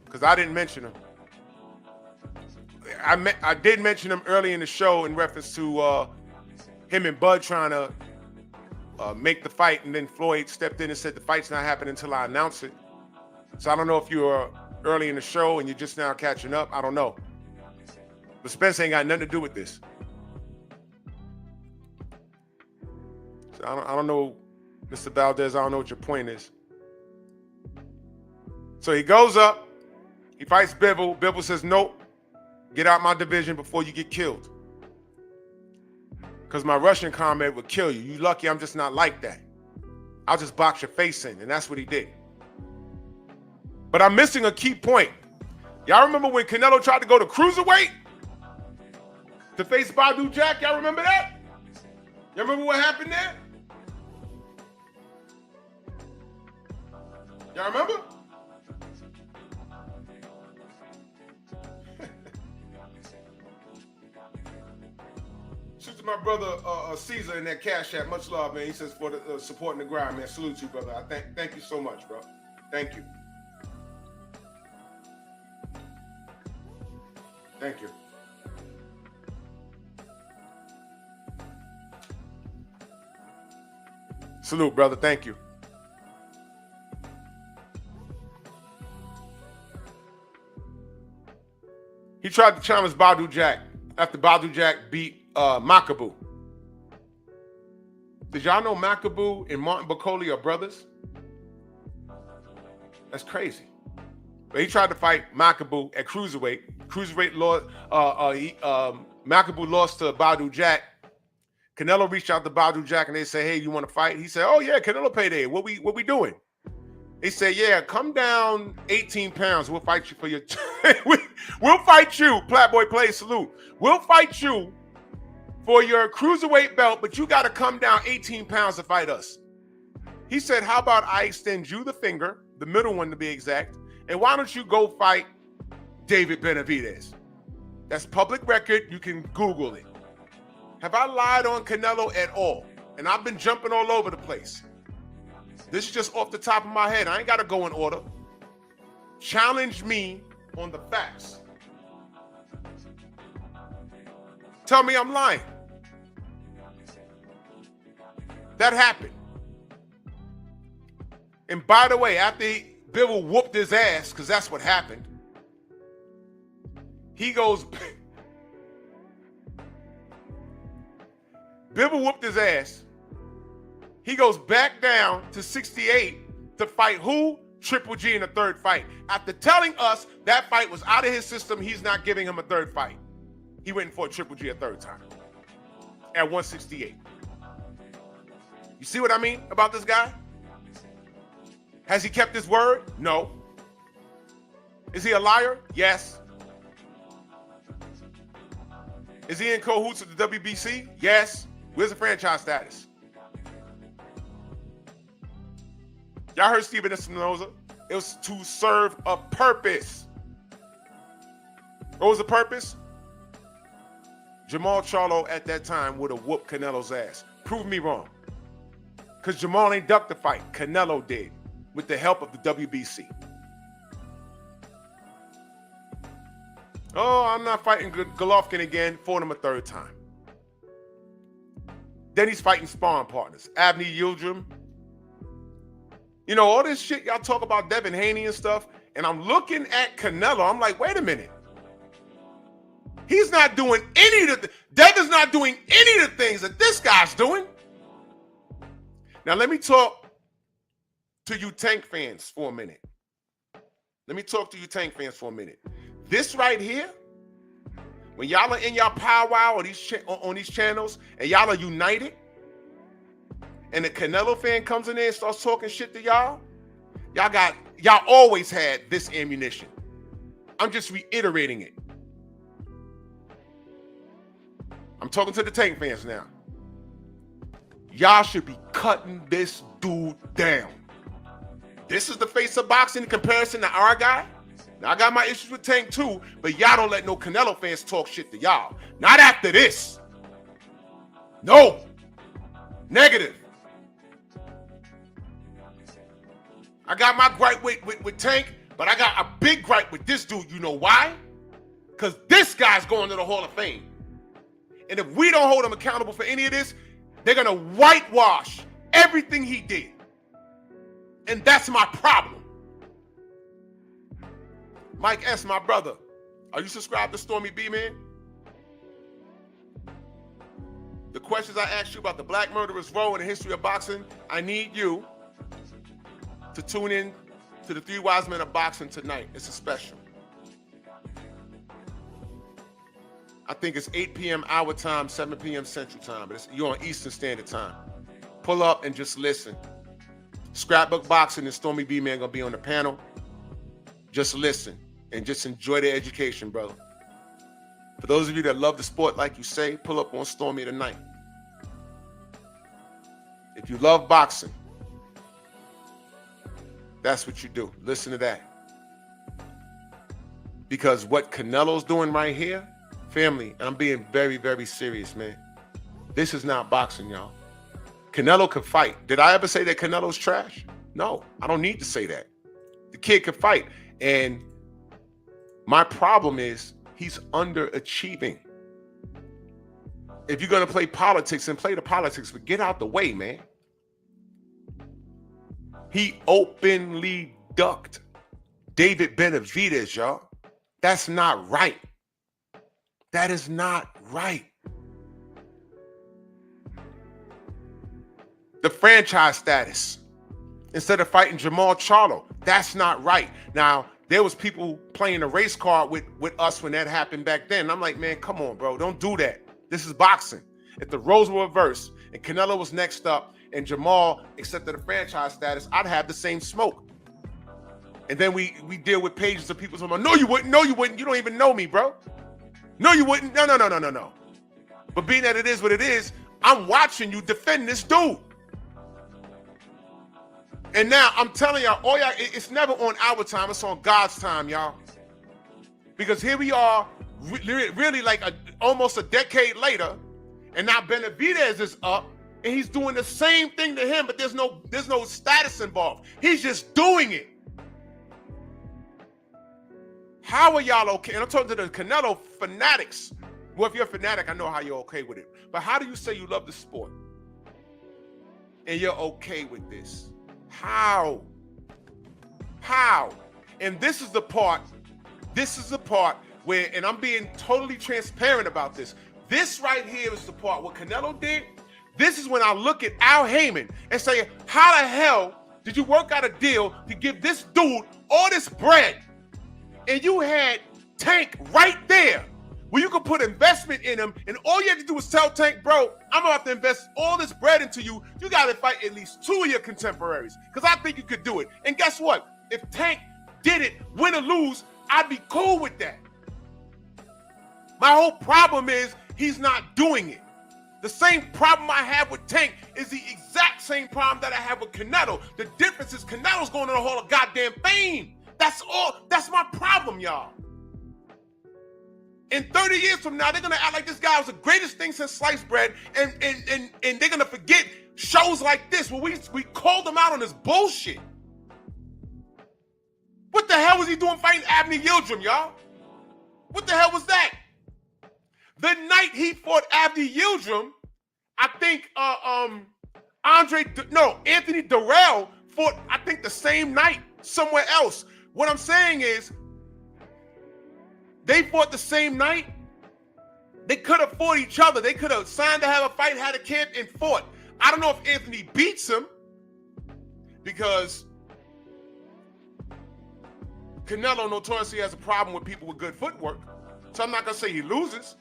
Because I didn't mention him. I did mention him early in the show in reference to him and Bud trying to make the fight, and then Floyd stepped in and said the fight's not happening until I announce it. So I don't know if you were early in the show and you're just now catching up. I don't know. But Spence ain't got nothing to do with this. So I don't know, Mr. Valdez, I don't know what your point is. So he goes up, he fights Bivol. Bivol says, nope, get out my division before you get killed. Because my Russian comrade would kill you. You lucky I'm just not like that. I'll just box your face in. And that's what he did. But I'm missing a key point. Y'all remember when Canelo tried to go to Cruiserweight to face Badu Jack? Y'all remember that? Y'all remember what happened there? Y'all remember? Shoot to my brother Caesar in that Cash App. Much love, man. He says for the supporting the grind, man. Salute you, brother. I thank you so much, bro. Thank you. Thank you. Salute, brother. Thank you. He tried to challenge Badou Jack after Badou Jack beat Makabu. Did y'all know Makabu and Martin Bakoli are brothers? That's crazy. But he tried to fight Makabu at Cruiserweight. Cruiserweight lost. Makabu lost to Badou Jack. Canelo reached out to Badou Jack and they said, "Hey, you want to fight?" He said, "Oh yeah, Canelo payday. What we doing?" They said, "Yeah, come down 18 pounds. We'll fight you for your. We'll fight you." Platboy Play, salute. We'll fight you for your cruiserweight belt, but you got to come down 18 pounds to fight us. He said, "How about I extend you the finger, the middle one to be exact, and why don't you go fight David Benavidez?" That's public record. You can Google it. Have I lied on Canelo at all? And I've been jumping all over the place. This is just off the top of my head. I ain't got to go in order. Challenge me on the facts. Tell me I'm lying. That happened. And by the way, after Bivol whooped his ass, because that's what happened, he goes... Bivol whooped his ass. He goes back down to 68 to fight who? Triple G in the third fight. After telling us that fight was out of his system, he's not giving him a third fight. He went and fought Triple G a third time at 168. You see what I mean about this guy? Has he kept his word? No. Is he a liar? Yes. Is he in cahoots with the WBC? Yes. Where's the franchise status? Y'all heard Steven Espinoza? It was to serve a purpose. What was the purpose? Jermall Charlo at that time would have whooped Canelo's ass. Prove me wrong. Because Jermall ain't ducked the fight. Canelo did, with the help of the WBC. Oh, I'm not fighting Golovkin again. Fought him a third time. Then he's fighting sparring partners. Abney Yildirim. You know, all this shit y'all talk about Devin Haney and stuff, and I'm looking at Canelo. I'm like, wait a minute. He's not doing any of the... Devin's not doing any of the things that this guy's doing. Now, let me talk to you Tank fans for a minute. This right here, when y'all are in y'all powwow on these channels and y'all are united, and the Canelo fan comes in there and starts talking shit to y'all, y'all always had this ammunition. I'm just reiterating it. I'm talking to the Tank fans now. Y'all should be cutting this dude down. This is the face of boxing in comparison to our guy. Now, I got my issues with Tank too, but y'all don't let no Canelo fans talk shit to y'all. Not after this. No. Negative. I got my gripe with Tank, but I got a big gripe with this dude. You know why? Because this guy's going to the Hall of Fame. And if we don't hold him accountable for any of this, they're going to whitewash everything he did. And that's my problem. Mike S., my brother, are you subscribed to Stormy B, man? The questions I asked you about the Black Murderer's role in the history of boxing, I need you to tune in to the Three Wise Men of Boxing tonight. It's a special. I think it's 8 p.m. our time, 7 p.m. Central Time, but you're on Eastern Standard Time. Pull up and just listen. Scrapbook Boxing and Stormy B, man, gonna be on the panel. Just listen and just enjoy the education, brother. For those of you that love the sport, like you say, pull up on Stormy tonight. If you love boxing, That's what you do. Listen to that. Because what Canelo's doing right here, family, and I'm being very, very serious, man. This is not boxing, y'all. Canelo can fight. Did I ever say that Canelo's trash? No, I don't need to say that. The kid can fight. And my problem is he's underachieving. If you're going to play politics, and play the politics, but get out the way, man. He openly ducked David Benavidez, y'all. That's not right. That is not right. The franchise status, instead of fighting Jermall Charlo, that's not right. Now, there was people playing the race card with us when that happened back then. I'm like, man, come on, bro. Don't do that. This is boxing. If the roles were reversed and Canelo was next up and Jermall accepted the franchise status, I'd have the same smoke. And then we deal with pages of people saying, no, you wouldn't. No, you wouldn't. You don't even know me, bro. No, you wouldn't. No. But being that it is what it is, I'm watching you defend this dude. And now I'm telling y'all, it's never on our time. It's on God's time, y'all. Because here we are, really like almost a decade later, and now Benavidez is up, and he's doing the same thing to him, but there's no status involved. He's just doing it. How are y'all okay? And I'm talking to the Canelo fanatics. Well, if you're a fanatic, I know how you're okay with it. But how do you say you love the sport and you're okay with this? How? And this is the part where, and I'm being totally transparent about this. This right here is the part what Canelo did. This is when I look at Al Heyman and say, how the hell did you work out a deal to give this dude all this bread? And you had Tank right there where you could put investment in him, and all you had to do was tell Tank, bro, I'm gonna have to invest all this bread into you. You gotta fight at least 2 of your contemporaries, because I think you could do it. And guess what? If Tank did it, win or lose, I'd be cool with that. My whole problem is he's not doing it. The same problem I have with Tank is the exact same problem that I have with Canelo. The difference is Canelo's going to the Hall of Goddamn Fame. That's all. That's my problem, y'all. In 30 years from now, they're gonna act like this guy was the greatest thing since sliced bread, and they're gonna forget shows like this where we called him out on this bullshit. What the hell was he doing fighting Abner Yildirim, y'all? What the hell was that? The night he fought Abner Yildirim, I think Anthony Durrell fought, I think, the same night somewhere else. What I'm saying is, they fought the same night. They could have fought each other. They could have signed to have a fight, had a camp, and fought. I don't know if Anthony beats him, because Canelo notoriously has a problem with people with good footwork. So I'm not going to say he loses.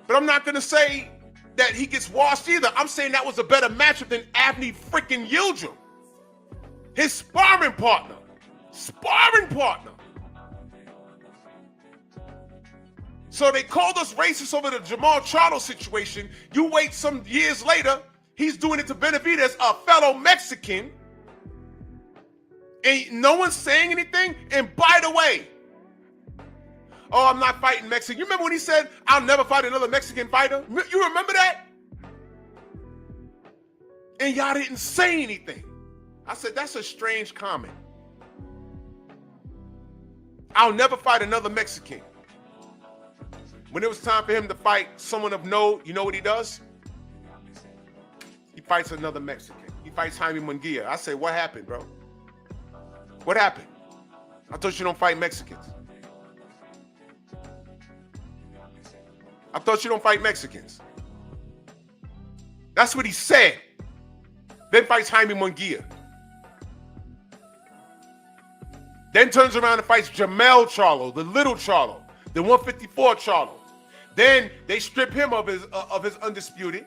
But I'm not going to say that he gets washed either. I'm saying that was a better matchup than Abner freaking Yildirim. His sparring partner. So they called us racist over the Jermall Charlo situation. You wait some years later, he's doing it to Benavidez, a fellow Mexican. And no one's saying anything. And by the way, oh, I'm not fighting Mexican. You remember when he said, I'll never fight another Mexican fighter? You remember that? And y'all didn't say anything. I said, that's a strange comment. I'll never fight another Mexican. When it was time for him to fight someone of note, you know what he does? He fights another Mexican. He fights Jaime Munguia. I say, what happened, bro? What happened? I thought you don't fight Mexicans. I thought you don't fight Mexicans. That's what he said. Then fights Jaime Munguia. Then turns around and fights Jermell Charlo, the little Charlo, the 154 Charlo. Then they strip him of his undisputed.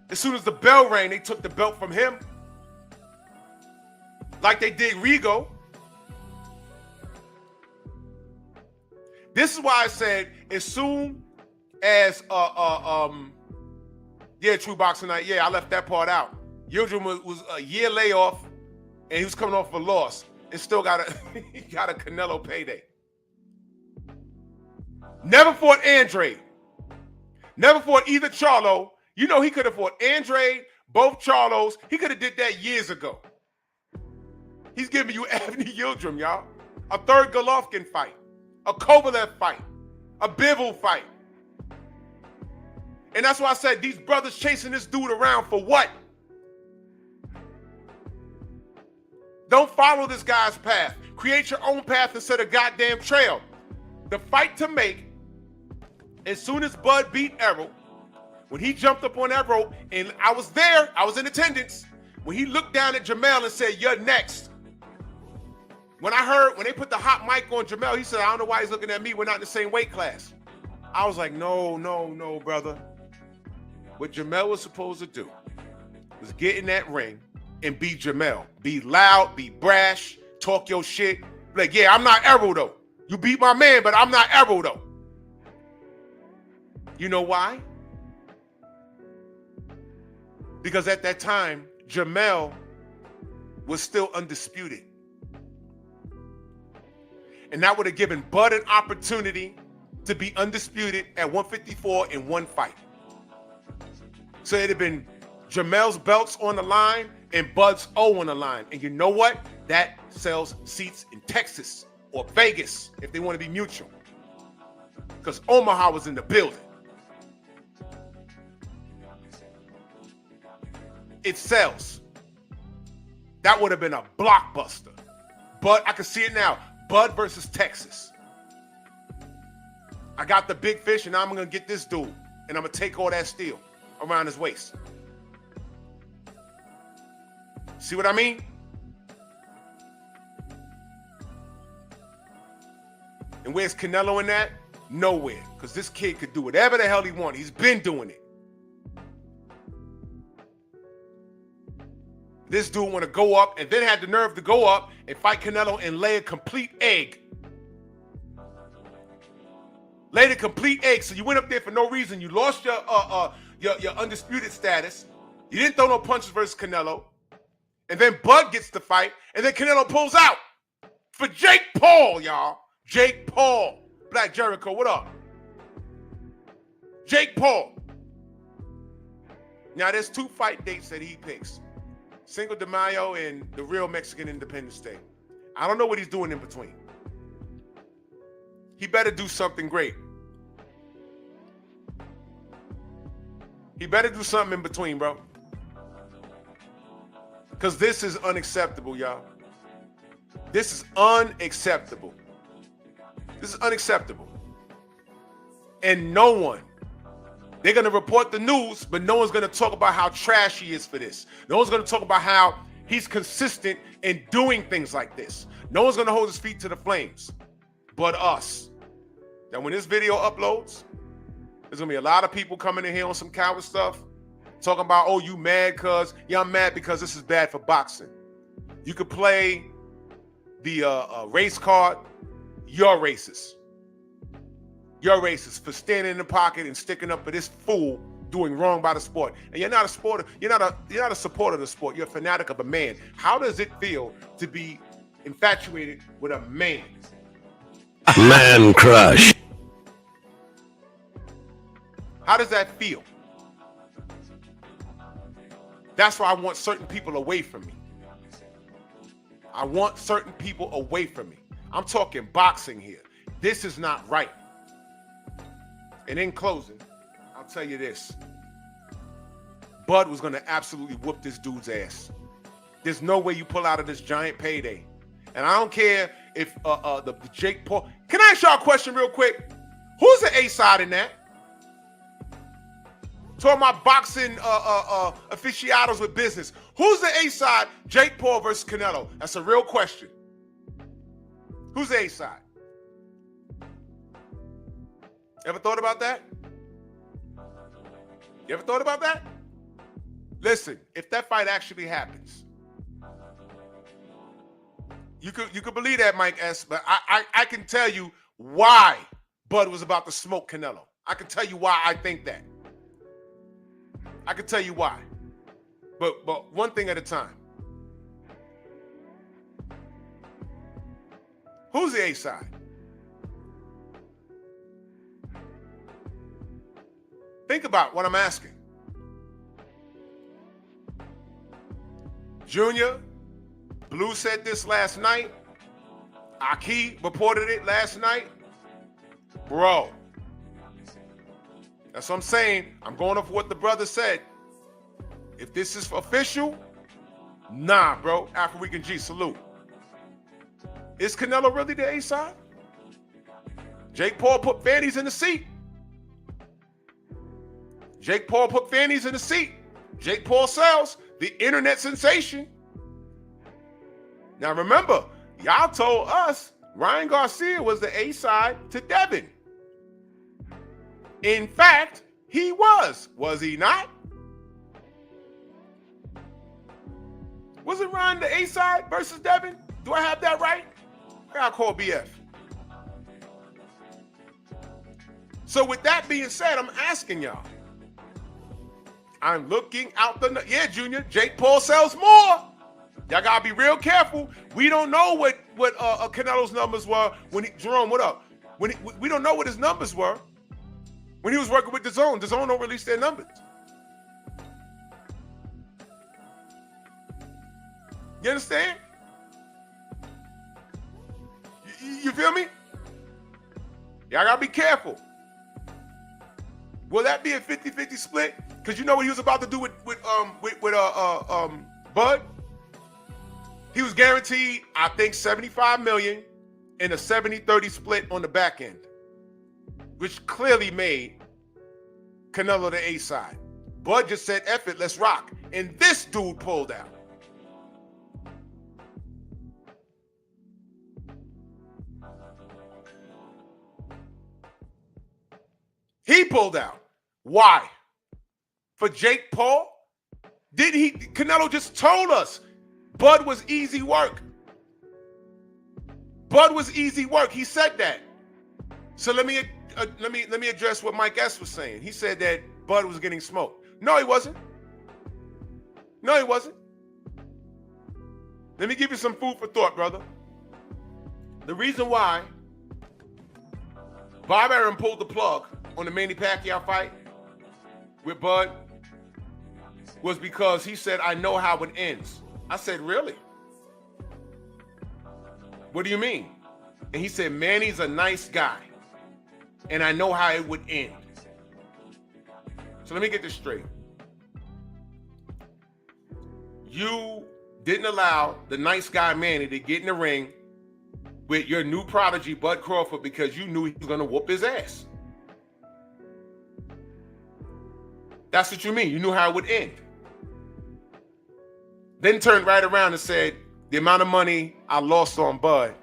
As soon as the bell rang, they took the belt from him, like they did Rigo. This is why I said, as soon as True Boxing Night, I left that part out. Yildirim was a year layoff, and he was coming off a loss, and still got a he got a Canelo payday. Never fought Andre. Never fought either Charlo. You know he could have fought Andre, both Charlos. He could have did that years ago. He's giving you Anthony Yildirim, y'all. A third Golovkin fight. A Kovalev fight. A Bivol fight. And that's why I said these brothers chasing this dude around for what? Don't follow this guy's path. Create your own path instead of goddamn trail. The fight to make, as soon as Bud beat Errol, when he jumped up on that rope, and I was there, I was in attendance, when he looked down at Jermell and said, "You're next." When I heard, when they put the hot mic on Jermell, he said, "I don't know why he's looking at me. We're not in the same weight class." I was like, no, brother. What Jermell was supposed to do was get in that ring and be Jermell. Be loud, be brash, talk your shit. Like, yeah, I'm not Errol though. You beat my man, but I'm not Errol though. You know why? Because at that time, Jermell was still undisputed. And that would have given Bud an opportunity to be undisputed at 154 in one fight. So it'd have been Jermell's belts on the line and Bud's O on the line. And you know what? That sells seats in Texas or Vegas if they want to be mutual. Because Omaha was in the building. It sells. That would have been a blockbuster. But I can see it now. Bud versus Texas. I got the big fish, and I'm going to get this dude, and I'm going to take all that steel around his waist. See what I mean? And where's Canelo in that? Nowhere, because this kid could do whatever the hell he wants. He's been doing it. This dude want to go up and then had the nerve to go up and fight Canelo and lay a complete egg. Laid a complete egg. So you went up there for no reason. You lost your undisputed status. You didn't throw no punches versus Canelo. And then Bud gets the fight. And then Canelo pulls out for Jake Paul, y'all. Jake Paul. Black Jericho, what up? Jake Paul. Now, there's 2 fight dates that he picks. Cinco de Mayo and the real Mexican Independence Day. I don't know what he's doing in between. He better do something great. He better do something in between, bro. Because this is unacceptable, y'all. This is unacceptable. This is unacceptable. And no one, they're going to report the news, but no one's going to talk about how trash he is for this. No one's going to talk about how he's consistent in doing things like this. No one's going to hold his feet to the flames but us. That when this video uploads, there's going to be a lot of people coming in here on some coward stuff, talking about, oh, you mad because, yeah, I'm mad because this is bad for boxing. You could play the race card. You're racist. You're racist for standing in the pocket and sticking up for this fool doing wrong by the sport. And you're not a supporter. You're not a supporter of the sport. You're a fanatic of a man. How does it feel to be infatuated with a man? Man crush. How does that feel? That's why I want certain people away from me. I want certain people away from me. I'm talking boxing here. This is not right. And in closing, I'll tell you this. Bud was going to absolutely whoop this dude's ass. There's no way you pull out of this giant payday. And I don't care if the Jake Paul... Can I ask y'all a question real quick? Who's the A side in that? To all my boxing aficionados with business. Who's the A side? Jake Paul versus Canelo. That's a real question. Who's the A side? Ever thought about that? You ever thought about that? Listen, if that fight actually happens, you could believe that, Mike S. But I can tell you why Bud was about to smoke Canelo. I can tell you why I think that. I can tell you why. But one thing at a time. Who's the A side? Think about what I'm asking. Junior, Blue said this last night. Aki reported it last night. Bro, that's what I'm saying. I'm going off what the brother said. If this is official, nah, bro. Afro Weekend G, salute. Is Canelo really the A side? Jake Paul put fannies in the seat. Jake Paul put fannies in the seat. Jake Paul sells, the internet sensation. Now remember, y'all told us Ryan Garcia was the A side to Devin. In fact, he was he not? Wasn't Ryan the A side versus Devin? Do I have that right? I gotta call BF. So with that being said, I'm asking y'all. I'm looking out the... Yeah, Junior, Jake Paul sells more. Y'all gotta be real careful. We don't know what Canelo's numbers were when he... Jerome, what up? We don't know what his numbers were when he was working with DAZN. DAZN don't release their numbers. You understand? You feel me? Y'all gotta be careful. Will that be a 50-50 split? Because you know what he was about to do with Bud? He was guaranteed, I think, $75 million in a 70-30 split on the back end, which clearly made Canelo the A side. Bud just said, F it, let's rock. And this dude pulled out. He pulled out. Why? For Jake Paul? Canelo just told us Bud was easy work. Bud was easy work. He said that. So let me address what Mike S was saying. He said that Bud was getting smoked. No, he wasn't. No, he wasn't. Let me give you some food for thought, brother. The reason why Bob Arum pulled the plug on the Manny Pacquiao fight with Bud was because he said, I know how it ends. I said, really? What do you mean? And he said, Manny's a nice guy, and I know how it would end. So let me get this straight. You didn't allow the nice guy Manny to get in the ring with your new prodigy, Bud Crawford, because you knew he was going to whoop his ass. That's what you mean. You knew how it would end. Then turned right around and said, the amount of money I lost on Bud,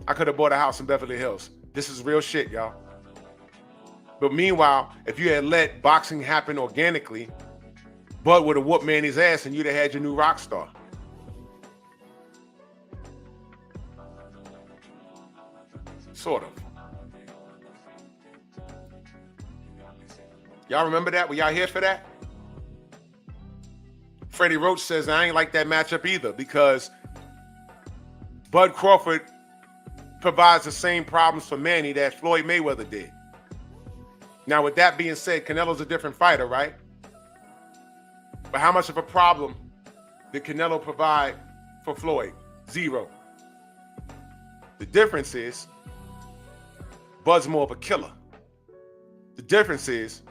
I could have bought a house in Beverly Hills. This is real shit, y'all. But meanwhile, if you had let boxing happen organically, Bud would have whooped Manny's ass and you'd have had your new rock star. Sort of. Y'all remember that? Were y'all here for that? Freddie Roach says, I ain't like that matchup either because Bud Crawford provides the same problems for Manny that Floyd Mayweather did. Now, with that being said, Canelo's a different fighter, right? But how much of a problem did Canelo provide for Floyd? Zero. The difference is Bud's more of a killer. The difference is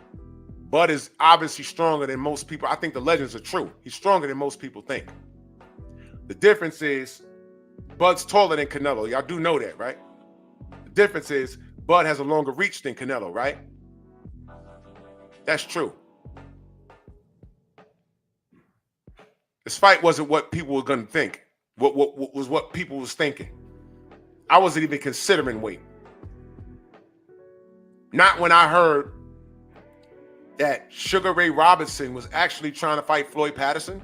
Bud is obviously stronger than most people. I think the legends are true. He's stronger than most people think. The difference is Bud's taller than Canelo. Y'all do know that, right? The difference is Bud has a longer reach than Canelo, right? That's true. This fight wasn't what people were going to think. What was what people was thinking. I wasn't even considering weight. Not when I heard that Sugar Ray Robinson was actually trying to fight Floyd Patterson.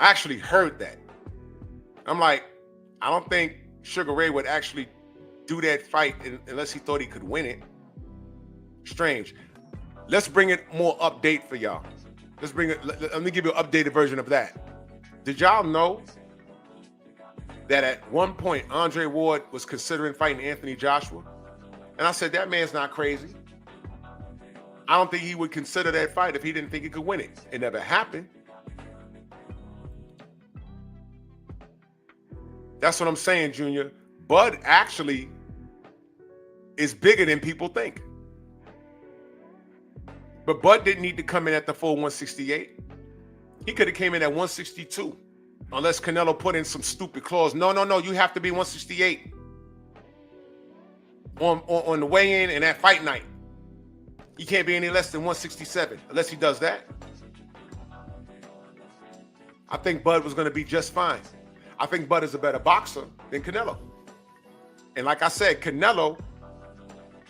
I actually heard that. I'm like, I don't think Sugar Ray would actually do that fight unless he thought he could win it. Strange. Let's bring it more update for y'all. let's bring it. Let me give you an updated version of that. Did y'all know that at one point Andre Ward was considering fighting Anthony Joshua? And I said, that man's not crazy. I don't think he would consider that fight if he didn't think he could win it. It never happened. That's what I'm saying, Junior. Bud actually is bigger than people think. But Bud didn't need to come in at the full 168. He could have came in at 162. Unless Canelo put in some stupid clause. No, you have to be 168 on the weigh-in and at fight night. He can't be any less than 167 unless he does that. I think Bud was going to be just fine. I think Bud is a better boxer than Canelo. And like I said, Canelo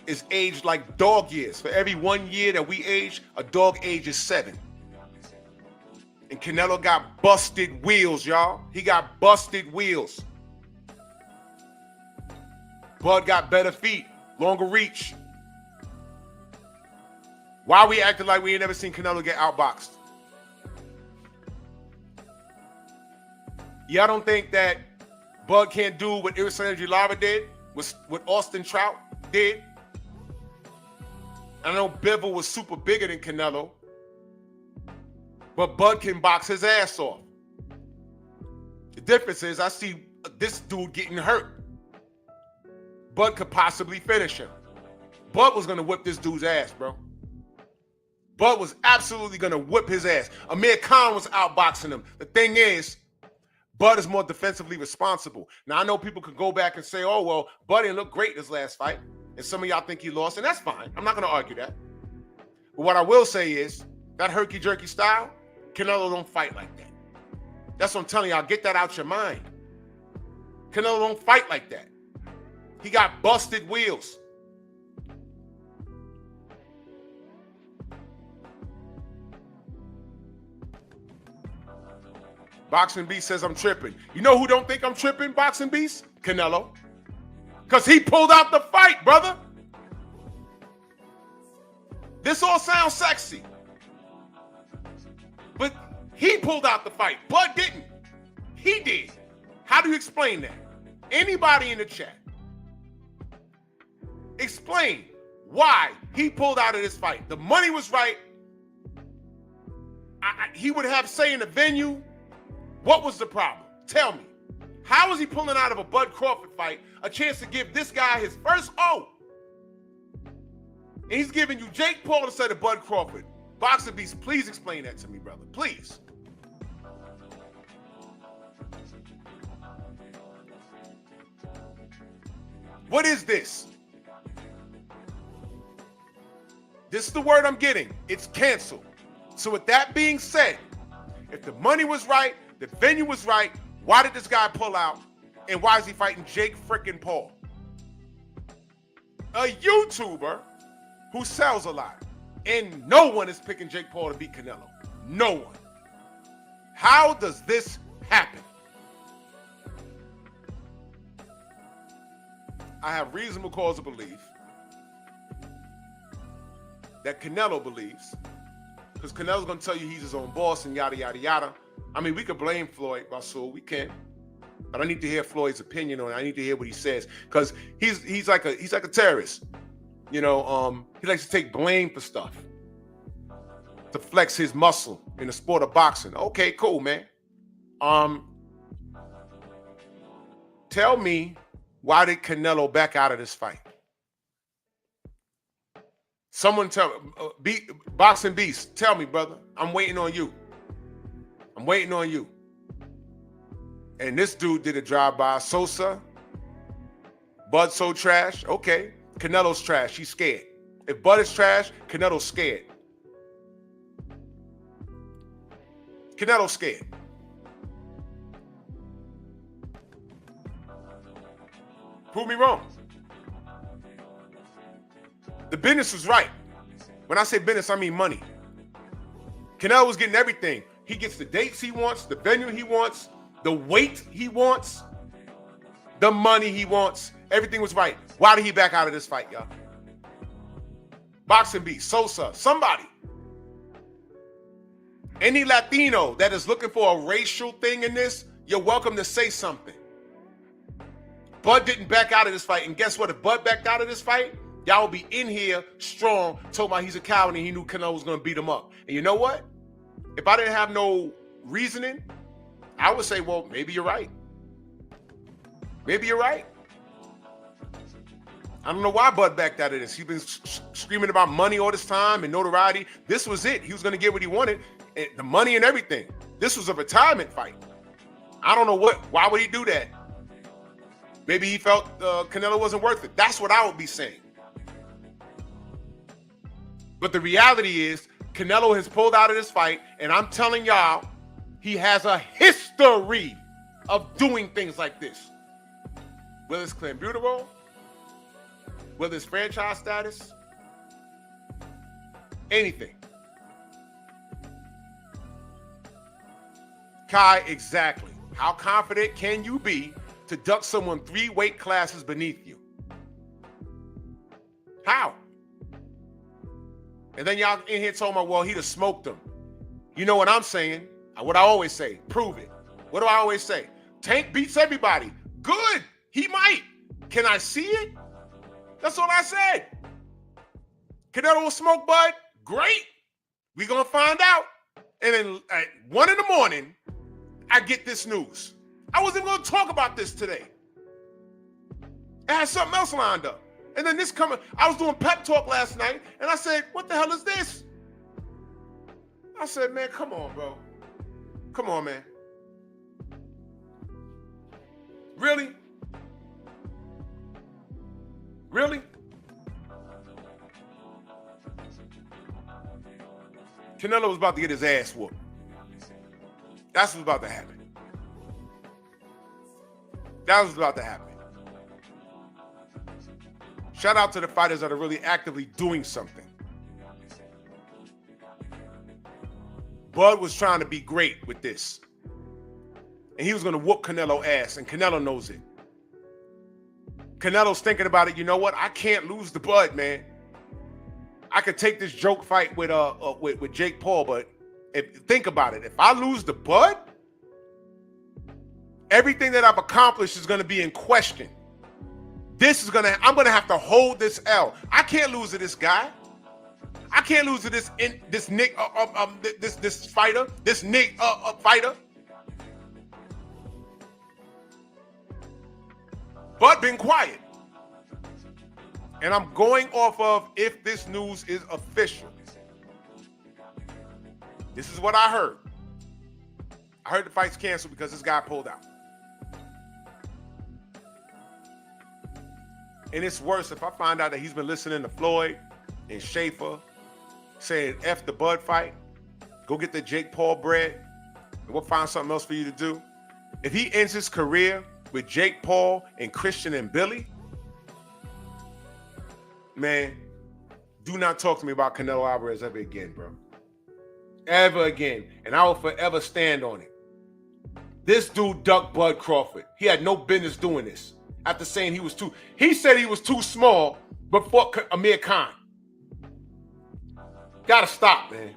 is aged like dog years. For every 1 year that we age, a dog ages 7. And Canelo got busted wheels, y'all. He got busted wheels. Bud got better feet, longer reach. Why are we acting like we ain't never seen Canelo get outboxed? Y'all don't think that Bud can't do what Irrisalem Lara did, what Austin Trout did? I know Bivol was super bigger than Canelo, but Bud can box his ass off. The difference is I see this dude getting hurt. Bud could possibly finish him. Bud was going to whip this dude's ass, bro. Bud was absolutely going to whip his ass. Amir Khan was outboxing him. The thing is, Bud is more defensively responsible. Now, I know people could go back and say, oh, well, Bud didn't look great in his last fight. And some of y'all think he lost, and that's fine. I'm not going to argue that. But what I will say is, that herky-jerky style, Canelo don't fight like that. That's what I'm telling y'all. Get that out your mind. Canelo don't fight like that. He got busted wheels. Boxing Beast says I'm tripping. You know who don't think I'm tripping, Boxing Beast? Canelo. Because he pulled out the fight, brother. This all sounds sexy. But he pulled out the fight. Bud didn't. He did. How do you explain that? Anybody in the chat, explain why he pulled out of this fight. The money was right. He would have say in the venue. What was the problem? Tell me. How was he pulling out of a Bud Crawford fight a chance to give this guy his first O? And he's giving you Jake Paul instead of Bud Crawford. Boxing Beast, please explain that to me, brother. Please. What is this? This is the word I'm getting. It's canceled. So with that being said, if the money was right, the venue was right, why did this guy pull out? And why is he fighting Jake frickin' Paul? A YouTuber who sells a lot. And no one is picking Jake Paul to beat Canelo. No one. How does this happen? I have reasonable cause to believe that Canelo believes, because Canelo's going to tell you he's his own boss and yada, yada, yada. I mean, we could blame Floyd Rasul. We can. But I need to hear Floyd's opinion on it. I need to hear what he says, because he's like a terrorist. You know, he likes to take blame for stuff to flex his muscle in the sport of boxing. Okay, cool, man. Tell me, why did Canelo back out of this fight? Someone tell Boxing Beast, tell me, brother. I'm waiting on you. I'm waiting on you. And this dude did a drive-by. Sosa, Bud so trash. Okay, Canelo's trash. He's scared. If Bud is trash, Canelo's scared. Canelo's scared. Prove me wrong. The business was right. When I say business, I mean money. Canelo was getting everything. He gets the dates he wants, the venue he wants, the weight he wants, the money he wants. Everything was right. Why did he back out of this fight, y'all? Boxing Beast, Sosa, somebody. Any Latino that is looking for a racial thing in this, you're welcome to say something. Bud didn't back out of this fight. And guess what? If Bud backed out of this fight, y'all will be in here strong, talking about he's a coward and he knew Canelo was going to beat him up. And you know what? If I didn't have no reasoning, I would say, well, maybe you're right. Maybe you're right. I don't know why Bud backed out of this. He's been screaming about money all this time and notoriety. This was it. He was going to get what he wanted, and the money and everything. This was a retirement fight. I don't know why would he do that? Maybe he felt Canelo wasn't worth it. That's what I would be saying. But the reality is, Canelo has pulled out of this fight, and I'm telling y'all, he has a history of doing things like this. Whether it's Clenbuterol, whether it's franchise status, anything. Kai, exactly. How confident can you be to duck someone 3 weight classes beneath you? How? And then y'all in here talking about, well, he'd have smoked him. You know what I'm saying? What I always say, prove it. What do I always say? Tank beats everybody. Good. He might. Can I see it? That's all I said. Canelo will smoke Bud? Great. We're going to find out. And then at 1 in the morning, I get this news. I wasn't going to talk about this today. I had something else lined up. And then this coming, I was doing pep talk last night, and I said, what the hell is this? I said, man, come on, bro. Come on, man. Really? Really? Canelo was about to get his ass whooped. That's what's about to happen. That was about to happen. Shout out to the fighters that are really actively doing something. Bud was trying to be great with this. And he was going to whoop Canelo ass, and Canelo knows it. Canelo's thinking about it. You know what? I can't lose the Bud, man. I could take this joke fight with Jake Paul, but think about it. If I lose the Bud, everything that I've accomplished is going to be in question. I'm going to have to hold this L. I can't lose to this guy. I can't lose to this Nick this fighter, this Nick fighter. Bud been quiet. And I'm going off of if this news is official. This is what I heard. I heard the fight's canceled because this guy pulled out. And it's worse if I find out that he's been listening to Floyd and Schaefer saying F the Bud fight, go get the Jake Paul bread, and we'll find something else for you to do. If he ends his career with Jake Paul and Christian and Billy, man, do not talk to me about Canelo Alvarez ever again, bro. Ever again. And I will forever stand on it. This dude ducked Bud Crawford. He had no business doing this. After saying he said he was too small before Amir Khan. Gotta stop, man.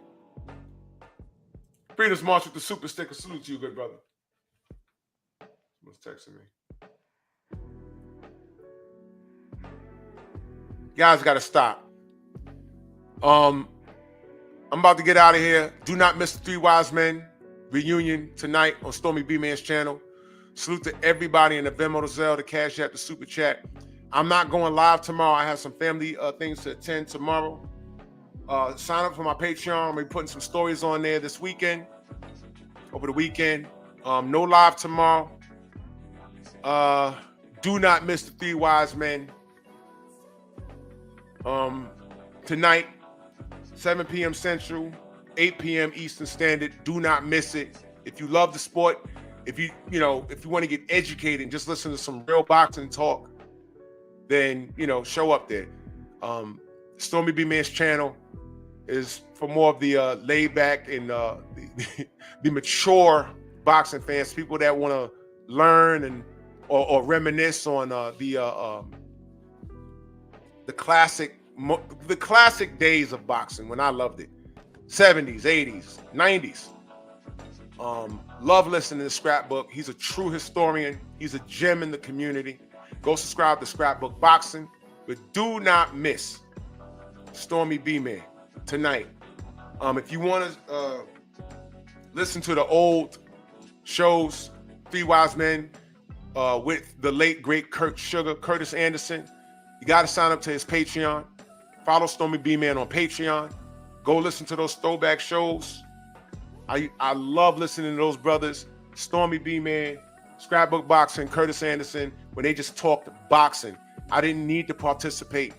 Freedom's March with the super sticker. Salute to you, good brother. Someone's texting me. Guys gotta stop. I'm about to get out of here. Do not miss the Three Wise Men reunion tonight on Stormy B-Man's channel. Salute to everybody in the Venmo, the Zelle, the Cash App, the Super Chat. I'm not going live tomorrow. I have some family things to attend tomorrow. Sign up for my Patreon. I'm going to be putting some stories on there this weekend, over the weekend. No live tomorrow. Do not miss the Three Wise Men. Tonight, 7 p.m. Central, 8 p.m. Eastern Standard. Do not miss it. If you love the sport, if you want to get educated and just listen to some real boxing talk, then, show up there. Stormy B-Man's channel is for more of the laid back and the mature boxing fans, people that want to learn and or reminisce on the classic days of boxing when I loved it. 70s, 80s, 90s. Love listening to Scrapbook. He's a true historian. He's a gem in the community. Go subscribe to Scrapbook Boxing, but do not miss Stormy B-Man tonight. If you want to listen to the old shows, Three Wise Men with the late great Curtis Anderson, you got to sign up to his Patreon. Follow Stormy B-Man on Patreon. Go listen to those throwback shows. I love listening to those brothers, Stormy B-Man, Scrapbook Boxing, Curtis Anderson, when they just talked boxing. I didn't need to participate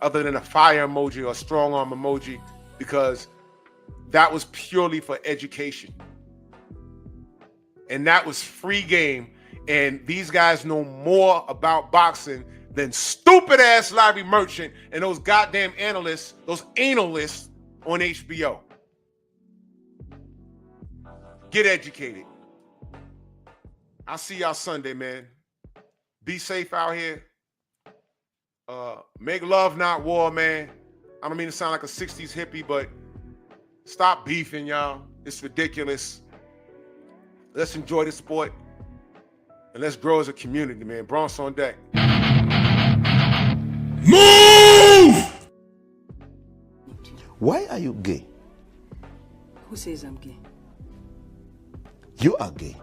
other than a fire emoji or a strong arm emoji, because that was purely for education. And that was free game. And these guys know more about boxing than stupid ass Larry Merchant and those goddamn analysts, those analists on HBO. Get educated. I'll see y'all Sunday, man. Be safe out here. Make love, not war, man. I don't mean to sound like a 60s hippie, but stop beefing, y'all. It's ridiculous. Let's enjoy the sport and let's grow as a community, man. Bronx on deck. Move! Why are you gay? Who says I'm gay? You are gay.